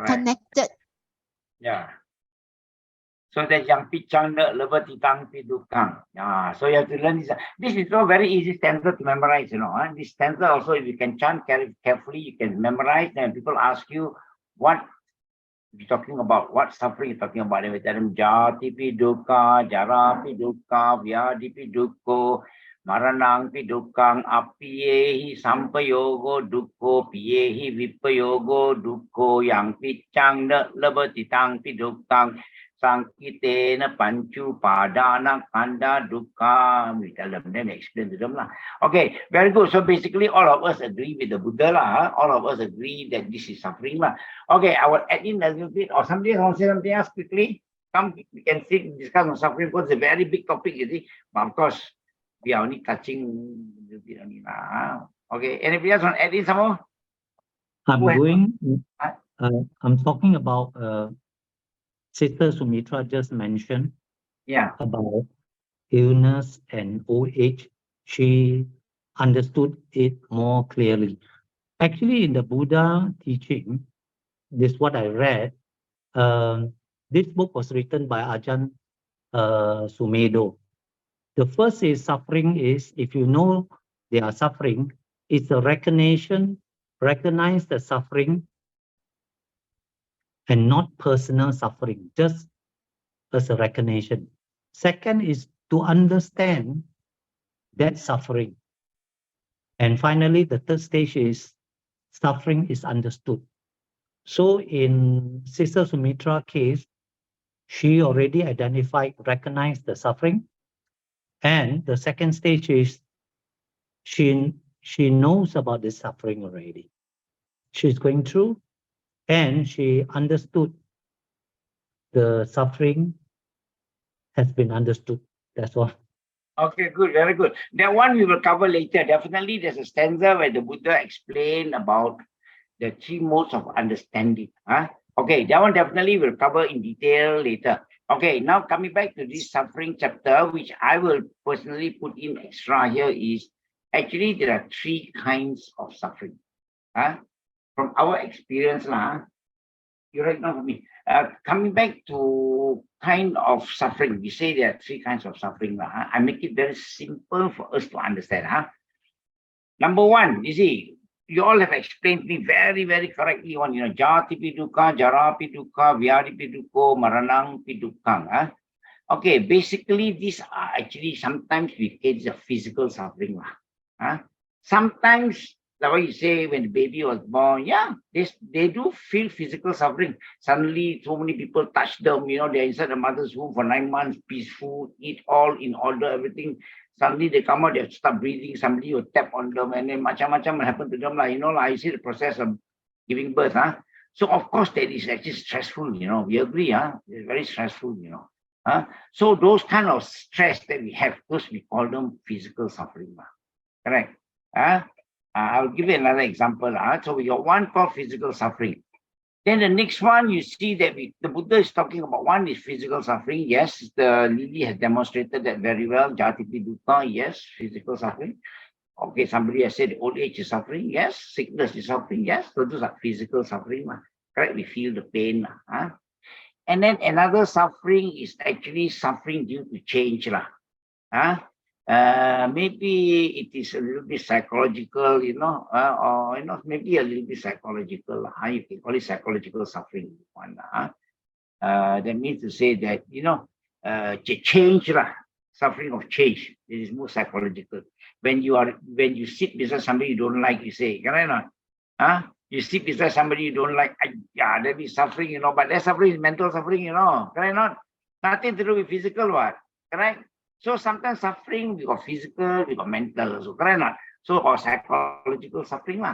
connected. Yeah. So that yang pichang de leba titang pidukang. So you have to learn this. This is all very easy stanza to memorize, This stanza also, if you can chant carefully, you can memorize. And people ask you what you're talking about, what suffering you're talking about. They will tell them jati piduka, jara piduka, vyadi piduko, maranang pidukang, apiyehi sampayogo dukko, piyehi vipayogo dukko, yang pichang de leba titang pidukang. Sankitena panchu padana kanda dukkha. We tell them, then explain to them lah. Okay, very good. So basically, all of us agree with the Buddha lah. All of us agree that this is suffering lah. Okay, I will add in a little bit, or somebody wants to say something else quickly. Come, we can discuss on suffering because it's a very big topic, you see. But of course, we are only touching a little bit only lah. Okay, anybody else want to add in some more? I'm talking about Sister Sumitra just mentioned about illness and old age. She understood it more clearly. Actually, in the Buddha teaching, this is what I read. This book was written by Ajahn Sumedo. The first is suffering is, if you know they are suffering, it's a recognize the suffering and not personal suffering, just as a recognition. Second is to understand that suffering. And finally, the third stage is suffering is understood. So in Sister Sumitra case, she already identified, recognized the suffering. And the second stage is she knows about the suffering already. She's going through, and she understood the suffering has been understood. That's all. Okay, good, very good. That one we will cover later. Definitely, there's a stanza where the Buddha explained about the three modes of understanding. Okay, that one definitely will cover in detail later. Okay, now coming back to this suffering chapter, which I will personally put in extra here is, actually there are three kinds of suffering. From our experience, you right now for me. Coming back to kind of suffering, we say there are three kinds of suffering. I make it very simple for us to understand. Number one, you see, you all have explained me very, very correctly on, jati pi dukkha, jara pi dukkha, vyadi pi dukkha, maranang pi dukkha. Okay, basically these are actually sometimes we get the physical suffering. Sometimes, like what you say, when the baby was born, yeah, they do feel physical suffering. Suddenly, so many people touch them, they're inside the mother's womb for 9 months, peaceful, eat all in order, everything. Suddenly they come out, they start breathing, somebody will tap on them, and then macam-macam will happen to them. I see the process of giving birth. So, of course, that is actually stressful, we agree, it's very stressful, So, those kind of stress that we have, those we call them physical suffering. Correct? I'll give you another example. So we got one called physical suffering. Then the next one, you see that the Buddha is talking about one is physical suffering. Yes, the Lily has demonstrated that very well. Jati pi dukkha, yes, physical suffering. Okay, somebody has said old age is suffering. Yes, sickness is suffering. Yes, so those are physical suffering. Correct? We feel the pain. And then another suffering is actually suffering due to change. Maybe it is a little bit psychological, or maybe a little bit psychological. You can call it psychological suffering. That means to say that change, suffering of change. It is more psychological. When you sit beside somebody you don't like, you say, can I not? You sit beside somebody you don't like, yeah, that is suffering, but that suffering is mental suffering, can I not? Nothing to do with physical, correct? So sometimes suffering, we got physical, we got mental also, correct not? So, or psychological suffering.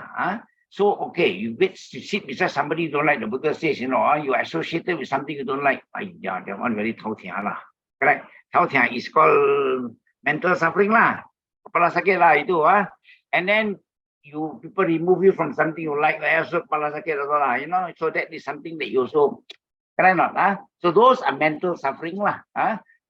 So, okay, you sit beside somebody you don't like, the Buddha says, you're associated with something you don't like. Yeah, that one very tau tia lah. Correct? Tau tia is called mental suffering lah. Kepala sakit lah itu. And then, people remove you from something you like, also kepala sakit also lah, so that is something that you also, correct not? So those are mental suffering lah.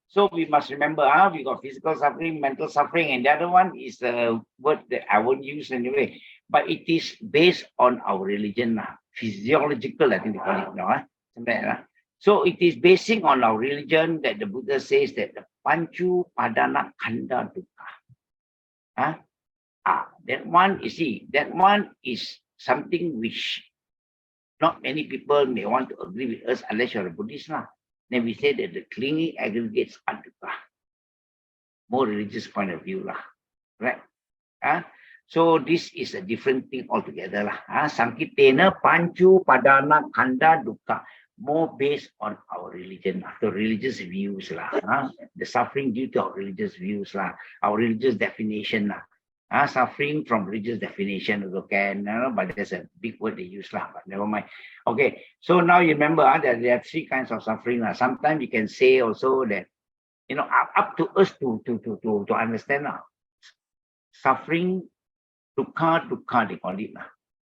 So we must remember, we got physical suffering, mental suffering, and the other one is a word that I won't use anyway, but it is based on our religion, physiological, I think they call it now. So it is basing on our religion that the Buddha says that the Panchu Padana Kanda Dukkha. That one, you see, that one is something which not many people may want to agree with us unless you're a Buddhist. Then we say that the clinging aggregates are dukkha. More religious point of view, right? So this is a different thing altogether. Sankitena Panchu Padana Kanda Dukkha. More based on our religion, the religious views, the suffering due to our religious views, our religious definition. Suffering from religious definition also can, but there's a big word they use, but never mind. Okay, so now you remember that there are three kinds of suffering. Sometimes you can say also that, up to us to understand. Suffering, dukkha, they call it.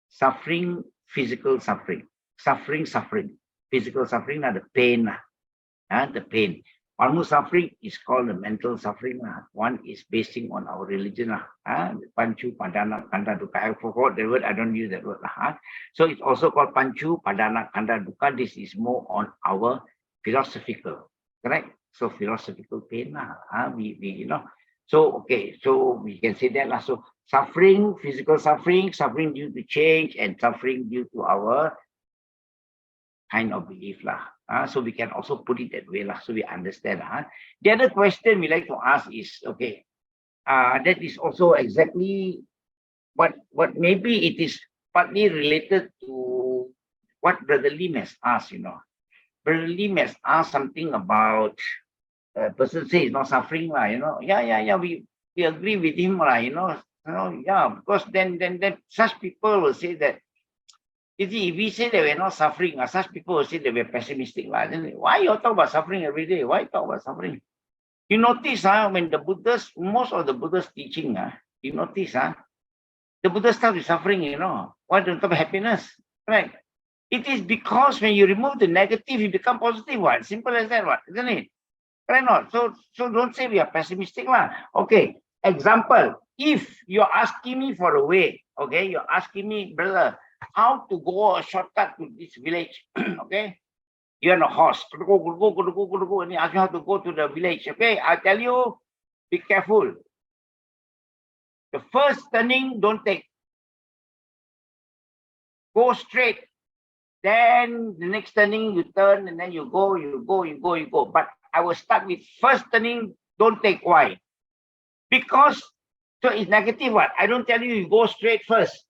Suffering, physical suffering. Suffering, physical suffering, the pain. The pain. Almost suffering is called the mental suffering. One is basing on our religion. Panchu, Padana, Kanda, Dukkha. I forgot the word, I don't use that word. So it's also called Panchu, Padana, Kanda, Dukkha. This is more on our philosophical, correct? So philosophical pain. So, okay, so we can say that. So suffering, physical suffering, suffering due to change, and suffering due to our kind of belief. So we can also put it that way, so we understand. The other question we like to ask is, okay, that is also exactly what maybe it is partly related to what Brother Lim has asked, Brother Lim has asked something about a person say is not suffering, Yeah, we agree with him, because then such people will say that, you see, if we say that we're not suffering, such people will say that we're pessimistic. Then why you talk about suffering every day? Why talk about suffering? You notice when the Buddha's, most of the Buddha's teaching, you notice the Buddha starts with suffering, why don't have happiness? Right? It is because when you remove the negative, you become positive. What? Simple as that, what? Isn't it? Right? Not? So don't say we are pessimistic. Okay. Example, if you're asking me for a way, okay, you're asking me, brother, how to go a shortcut to this village, okay? You're on a horse, go, and you ask me how to go to the village, okay? I'll tell you, be careful. The first turning, don't take. Go straight. Then the next turning, you turn, and then you go. But I will start with first turning, don't take. Why? Because, so it's negative, what? I don't tell you, you go straight first.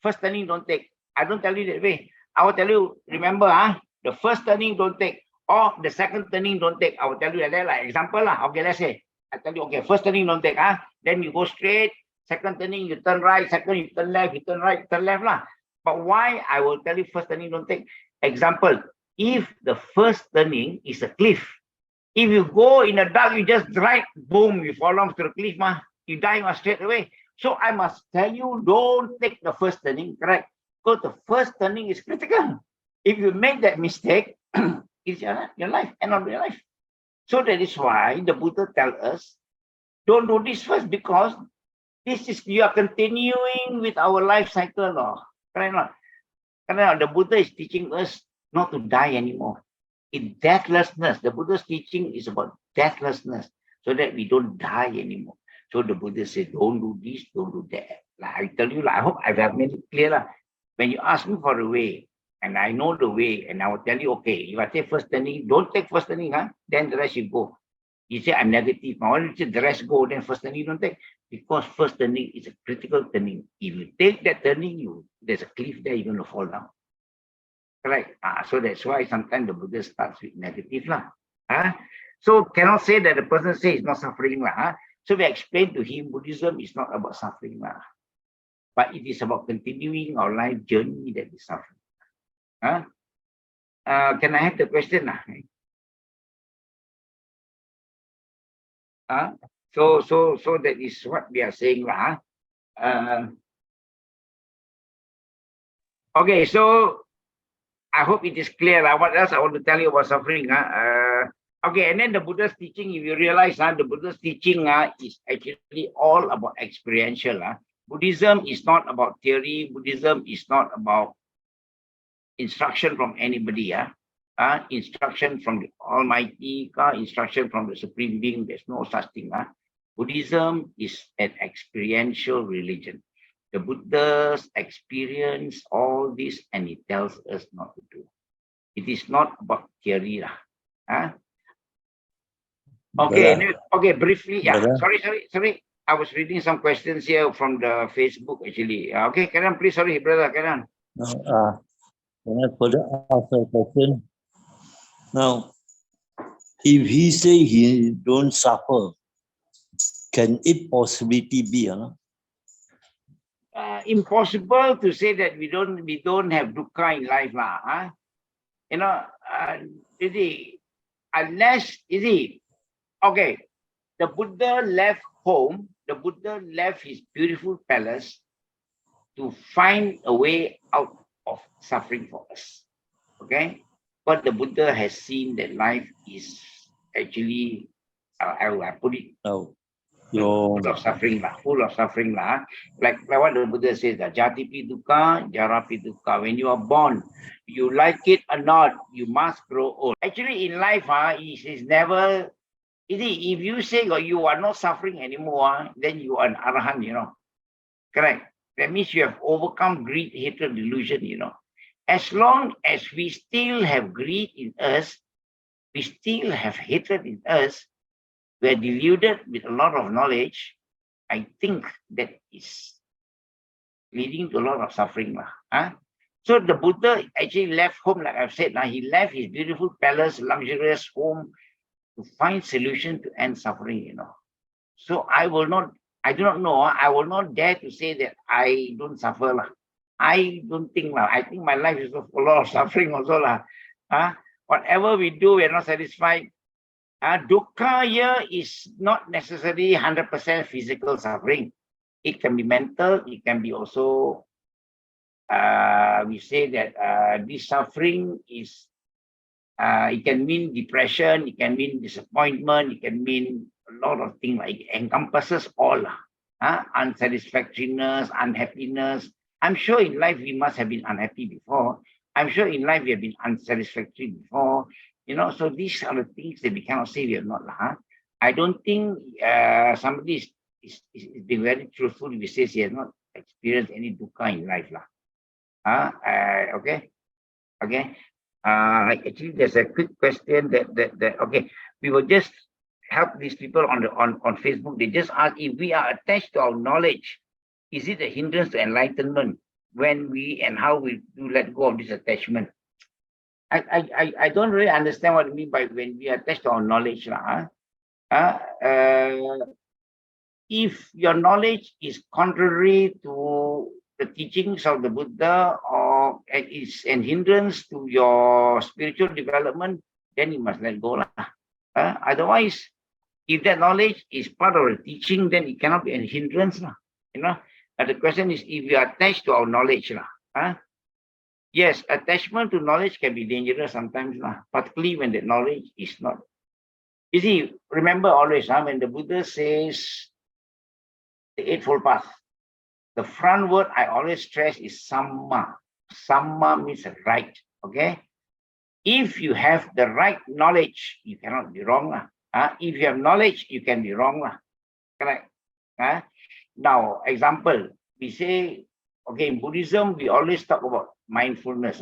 First turning, don't take. I don't tell you that way. I will tell you, remember, the first turning, don't take. Or the second turning, don't take. I will tell you that, like example, okay, let's say, I tell you, okay, first turning, don't take. Then you go straight. Second turning, you turn right. Second, you turn left. You turn right, turn left. But why? I will tell you, first turning, don't take. Example, if the first turning is a cliff, if you go in the dark, you just drive, boom, you fall off to the cliff, you die straight away. So I must tell you, don't take the first turning, correct? Because the first turning is critical. If you make that mistake, it's your life, end of your life. So that is why the Buddha tells us, don't do this first, because this is, you are continuing with our life cycle, correct? The Buddha is teaching us not to die anymore. In deathlessness, the Buddha's teaching is about deathlessness, so that we don't die anymore. So the Buddha said, don't do this, don't do that. Like I tell you, I hope I have made it clear. When you ask me for a way, and I know the way, and I will tell you, okay, if I take first turning, don't take first turning, then the rest you go. You say I'm negative. Now, when you say the rest go, then first turning don't take. Because first turning is a critical turning. If you take that turning, there's a cliff there, you're going to fall down. Correct. So that's why sometimes the Buddha starts with negative. So cannot say that the person says it's not suffering. So we explain to him, Buddhism is not about suffering. But it is about continuing our life journey that is suffering. Can I have the question? So that is what we are saying. Okay, so I hope it is clear. What else I want to tell you about suffering? Okay, and then the Buddha's teaching, if you realize the Buddha's teaching is actually all about experiential. Buddhism is not about theory. Buddhism is not about instruction from anybody. Instruction from the Almighty, instruction from the Supreme Being. There's no such thing. Buddhism is an experiential religion. The Buddha's experience all this, and he tells us not to do. It is not about theory. Okay, okay, briefly. Yeah, sorry. I was reading some questions here from the Facebook actually. Okay, Karan, please, sorry, brother Karan. Can I further ask a question? Now, if he say he don't suffer, can it possibility be? Impossible to say that we don't have dukkha in life, unless okay, the Buddha left home, the Buddha left his beautiful palace to find a way out of suffering for us. Okay, but the Buddha has seen that life is actually, I put it, full of suffering, like what the Buddha says, jati pi dukkha, jara pi dukkha. When you are born, you like it or not, you must grow old. Actually, in life, it is never. If you say you are not suffering anymore, then you are an arahant, Correct. That means you have overcome greed, hatred, delusion, As long as we still have greed in us, we still have hatred in us, we're deluded with a lot of knowledge, I think that is leading to a lot of suffering. So the Buddha actually left home, like I've said, he left his beautiful palace, luxurious home to find solution to end suffering, So I do not know, I will not dare to say that I don't suffer. I don't think, I think my life is a lot of suffering also. Whatever we do, we are not satisfied. Dukkha here is not necessarily 100% physical suffering. It can be mental, it can be also, we say that this suffering is, it can mean depression, it can mean disappointment, it can mean a lot of things, like it encompasses all. Unsatisfactoriness, unhappiness. I'm sure in life we must have been unhappy before. I'm sure in life we have been unsatisfactory before. So these are the things that we cannot say we have not. I don't think somebody is being very truthful if he says he has not experienced any dukkha in life. Okay. Actually, there's a quick question that okay, we will just help these people on Facebook. They just ask, if we are attached to our knowledge, is it a hindrance to enlightenment when we and how we do let go of this attachment? I don't really understand what you mean by when we are attached to our knowledge. If your knowledge is contrary to the teachings of the Buddha, or is an hindrance to your spiritual development, then you must let go. Otherwise, if that knowledge is part of the teaching, then it cannot be a hindrance. The question is, if you are attached to our knowledge, yes, attachment to knowledge can be dangerous sometimes, particularly when the knowledge is not. You see, remember always, when the Buddha says the Eightfold Path, the front word I always stress is samma. Samma means right. Okay. If you have the right knowledge, you cannot be wrong. If you have knowledge, you can be wrong. Correct. Now, example, we say, okay, in Buddhism, we always talk about mindfulness.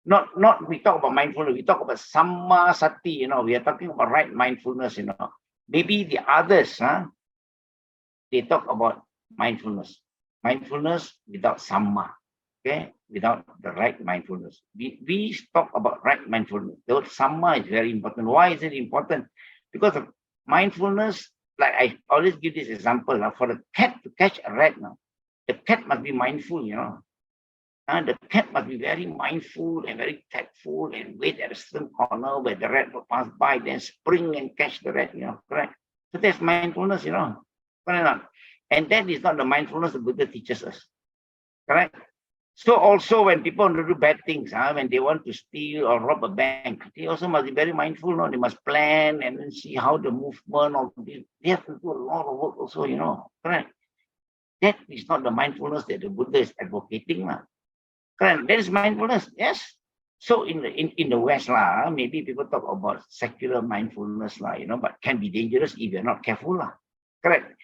Not we talk about mindfulness, we talk about samma sati, we are talking about right mindfulness, Maybe the others, they talk about mindfulness. Mindfulness without samma, okay, without the right mindfulness. We talk about right mindfulness. The word samma is very important. Why is it important? Because of mindfulness, like I always give this example, for the cat to catch a rat, the cat must be mindful, And the cat must be very mindful and very tactful and wait at a certain corner where the rat will pass by, then spring and catch the rat, correct? So that's mindfulness, correct or not? And that is not the mindfulness the Buddha teaches us, correct? So also when people want to do bad things, when they want to steal or rob a bank, they also must be very mindful, They must plan and then see how the movement of this. They have to do a lot of work also, correct? That is not the mindfulness that the Buddha is advocating, correct? That is mindfulness, yes. So in the West, maybe people talk about secular mindfulness, but can be dangerous if you're not careful, correct?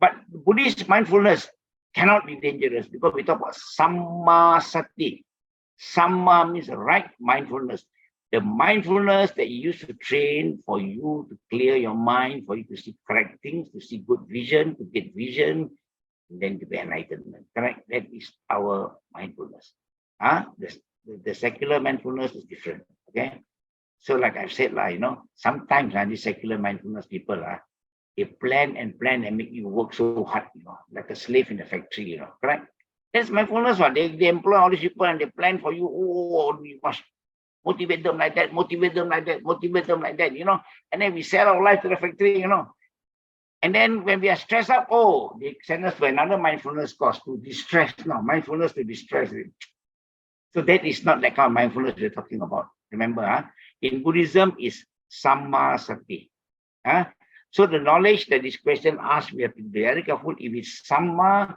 But Buddhist mindfulness cannot be dangerous because we talk about samma sati. Samma means right mindfulness. The mindfulness that you use to train for you to clear your mind, for you to see correct things, to see good vision, to get vision, and then to be enlightenment. Correct? That is our mindfulness. The secular mindfulness is different. Okay. So like I've said, sometimes the secular mindfulness people, they plan and make you work so hard, like a slave in the factory, correct? That's mindfulness. They employ all these people and they plan for you. Oh, we must motivate them like that, motivate them like that, motivate them like that, And then we sell our life to the factory, And then when we are stressed out, they send us to another mindfulness course to distress. Mindfulness to distress. So that is not that kind of mindfulness we're talking about. Remember, in Buddhism is samma sati. So the knowledge that this question asks, we have to be very careful. If it's samma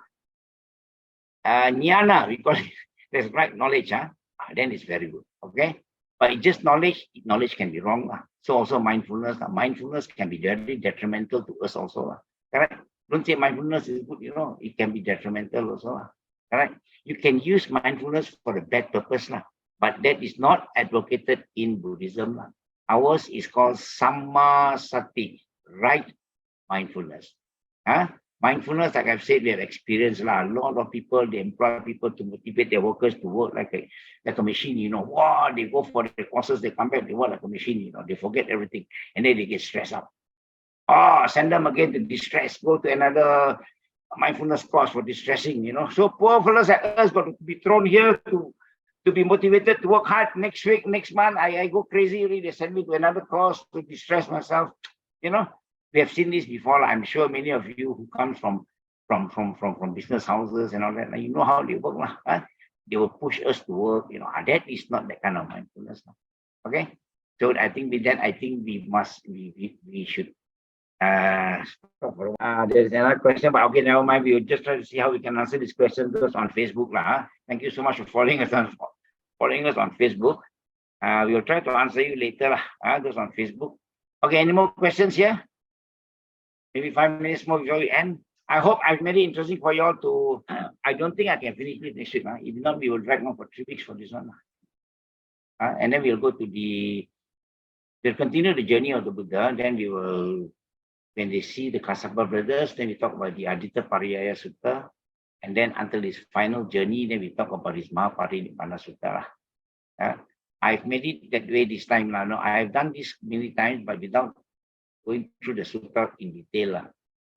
jnana, we call it, that's right knowledge, then it's very good. Okay. But it's just knowledge can be wrong. So also mindfulness can be very detrimental to us also. Correct? Don't say mindfulness is good, it can be detrimental also. Correct? You can use mindfulness for a bad purpose, but that is not advocated in Buddhism. Ours is called samma sati, right mindfulness. Mindfulness, like I've said, we have experienced a lot of people, they employ people to motivate their workers to work like a machine, Wow, they go for the courses, they come back, they work like a machine, they forget everything, and then they get stressed out. Send them again to distress, go to another mindfulness course for distressing, So poor fellows like us got to be thrown here to to be motivated to work hard. Next week, next month, I go crazy. Really, they send me to another course to distress myself. You know, we have seen this before. I'm sure many of you who come from business houses and all that, you know how they work. Huh? They will push us to work. You know, that is not that kind of mindfulness. Okay, so I think with that, I think we should. There's another question, but okay, never mind. We'll just try to see how we can answer this question. Those on Facebook, Thank you so much for following us on Facebook. We will try to answer you later, those on Facebook. Okay, any more questions here? Maybe 5 minutes more before we end. I hope I've made it interesting for you all to. I don't think I can finish it next week. If not, we will drag on for 3 weeks for this one. And then we'll go to we'll continue the journey of the Buddha. Then we will. When they see the Kassapa brothers, then we talk about the Adita Pariyaya Sutta. And then until his final journey, then we talk about his Mahaparinibbana Sutta. I've made it that way this time. No, I've done this many times, but without going through the Sutta in detail.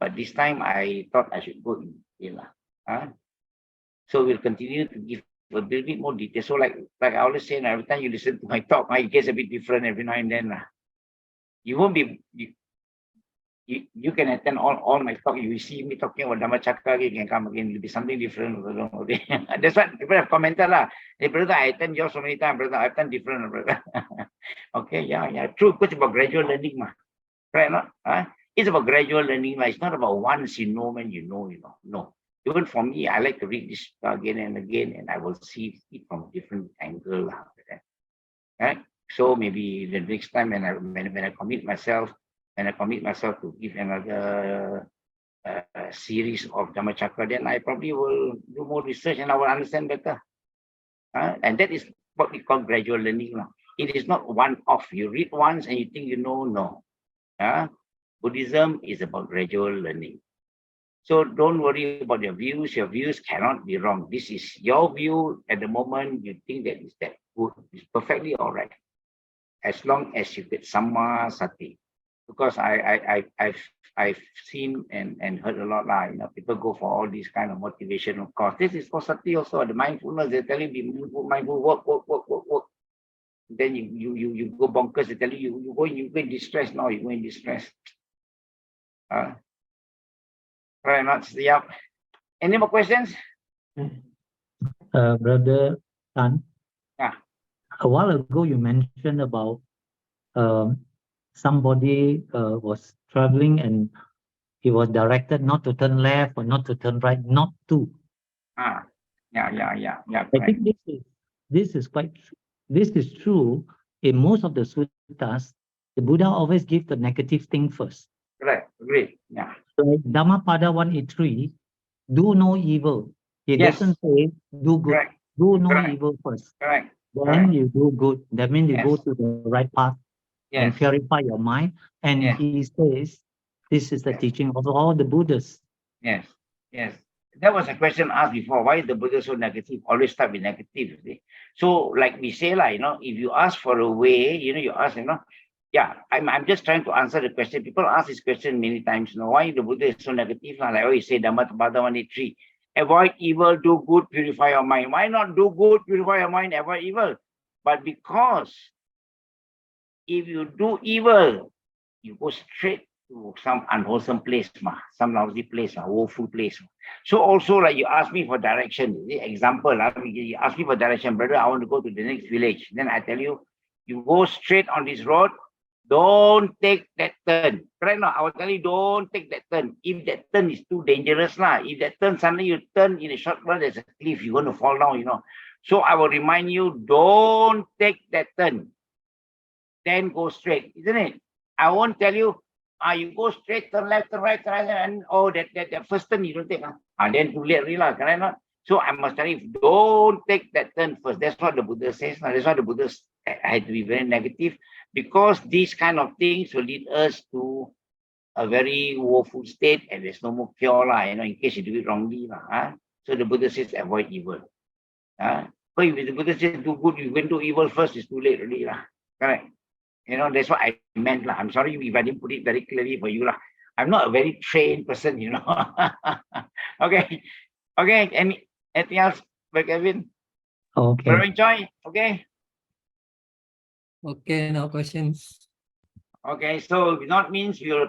But this time, I thought I should go in detail. So we'll continue to give a little bit more detail. So like I always say, every time you listen to my talk, it gets a bit different every now and then. You won't be... You can attend all my talk. You will see me talking about Dhammacakka, you can come again. It will be something different. That's what people have commented. Hey, brother, I attend yours so many times, brother. I've done different, brother. Okay, yeah, true. It's about gradual learning, right? No? It's about gradual learning. It's not about once you know when you know. No. Even for me, I like to read this again and again, and I will see it from different angles. Right? So maybe the next time when I commit myself. And I commit myself to give another series of Dhammacakka, then I probably will do more research and I will understand better. And that is what we call gradual learning. It is not one-off. You read once and you think you know, no. Buddhism is about gradual learning. So don't worry about your views. Your views cannot be wrong. This is your view at the moment. You think that is that good. It's perfectly all right. As long as you get Samma Sati. Because I've seen and heard a lot, people go for all these kind of motivational course. This is for sati also, the mindfulness. They tell you be mindful, work. Then you go bonkers. They tell you you go in distress now. You go in distress. Right, not yeah. Any more questions? Brother Tan. Yeah. A while ago, you mentioned about somebody was traveling and he was directed not to turn left or not to turn right, not to. Yeah. I think this is true in most of the suttas. The Buddha always gives the negative thing first. Right, great. Yeah. So Dhammapada 183, do no evil. He doesn't say do good. Correct. Do no Correct. evil first. Correct. Then you do good. That means you go Yes. to the right path. And purify your mind. And he says, this is the teaching of all the Buddhas. Yes. That was a question asked before. Why is the Buddha so negative? Always start with negative. So like we say, if you ask for a way, you ask, I'm just trying to answer the question. People ask this question many times, why the Buddha is so negative? Like you say, Dhammapada 183. Avoid evil, do good, purify your mind. Why not do good, purify your mind, avoid evil? But because if you do evil, you go straight to some unwholesome place, some lousy place, woeful place. So also, like you ask me for direction. Example, you ask me for direction, brother, I want to go to the next village. Then I tell you, you go straight on this road, don't take that turn. Right now, I will tell you, don't take that turn. If that turn is too dangerous, if that turn, suddenly you turn in a short run, there's a cliff, you're going to fall down, So I will remind you, don't take that turn. Then go straight, isn't it? I won't tell you, you go straight, turn left, turn right, and that first turn you don't take. Then too late, really, can I not? So I must tell you, don't take that turn first. That's what the Buddha says. That's why the Buddha had to be very negative, because these kind of things will lead us to a very woeful state, and there's no more cure, in case you do it wrongly. So the Buddha says, avoid evil. But if the Buddha says, do good, you went to evil first, it's too late, really. Correct? That's what I meant. I'm sorry if I didn't put it very clearly for you. I'm not a very trained person, Okay. Anything else, Kevin? Okay. Brother Joy, okay? Okay, no questions. Okay, so that means we'll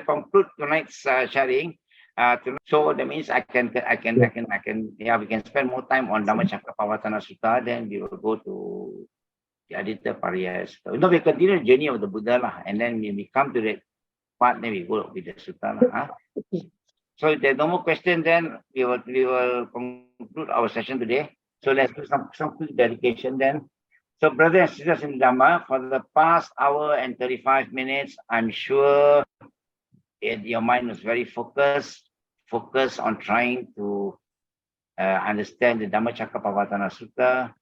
conclude tonight's sharing. So that means we can spend more time on Dhammacakkappavattana Sutta. Then we will go to the Aditya Pariyas. So we continue the journey of the Buddha lah, and then when we come to that part, then we go with the Sutta lah. So if there's no more questions, then we will conclude our session today. So let's do some quick dedication then. So brothers and sisters in Dhamma, for the past hour and 35 minutes, I'm sure your mind was very focused on trying to understand the Dhammacakkappavattana Sutta.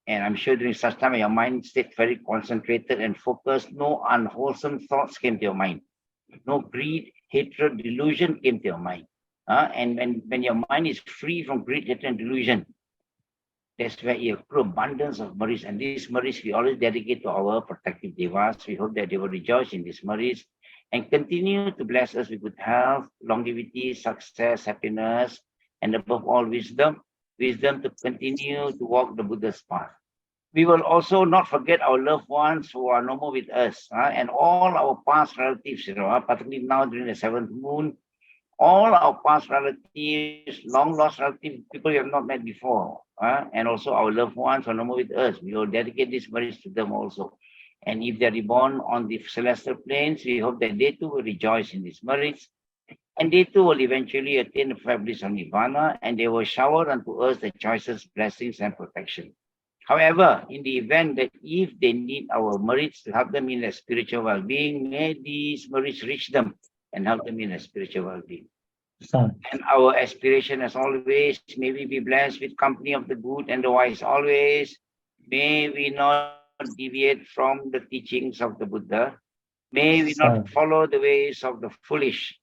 And I'm sure during such time, your mind stayed very concentrated and focused. No unwholesome thoughts came to your mind. No greed, hatred, delusion came to your mind. And when your mind is free from greed, hatred, and delusion, that's where you accrue abundance of merit. And these merits we always dedicate to our protective devas. We hope that they will rejoice in these merits and continue to bless us with good health, longevity, success, happiness, and above all, wisdom to continue to walk the Buddha's path. We will also not forget our loved ones who are no more with us, and all our past relatives, particularly now during the 7th moon, all our past relatives, long lost relatives, people we have not met before, and also our loved ones who are no more with us. We will dedicate this merits to them also. And if they're reborn on the celestial planes, we hope that they too will rejoice in these merits. And they too will eventually attain the five bliss of Nirvana, and they will shower unto us the choicest blessings and protection. However, in the event that if they need our merits to help them in their spiritual well-being, may these merits reach them and help them in their spiritual well-being. And our aspiration as always, may we be blessed with company of the good and the wise always. May we not deviate from the teachings of the Buddha. May we not follow the ways of the foolish.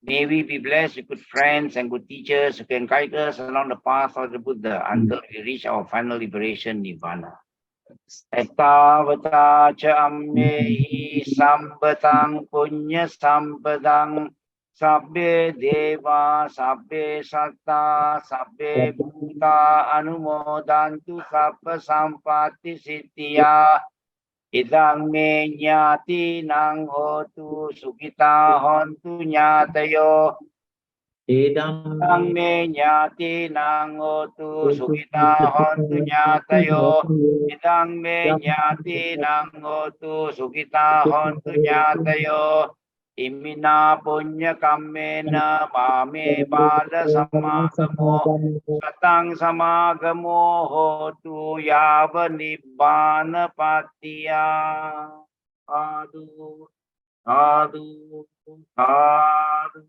May we be blessed with good friends and good teachers who can guide us along the path of the Buddha until we reach our final liberation, Nirvana. Etavata cha ammehi sambatang punya sampadang sabbe deva sabbe satta sabbe bhuta anumodantu sabba sampati siddhya. Idang me nyati nang hotu sukita hontu nyatayo. Idang me nyati nang hotu sukita hontu nyatayo. Idang me nyati nang hotu sukita hontu nyatayo. Imina punya kammena mame bala samagamo satang samagamo hotu yava nibbana patiya. Adu, adu, adu.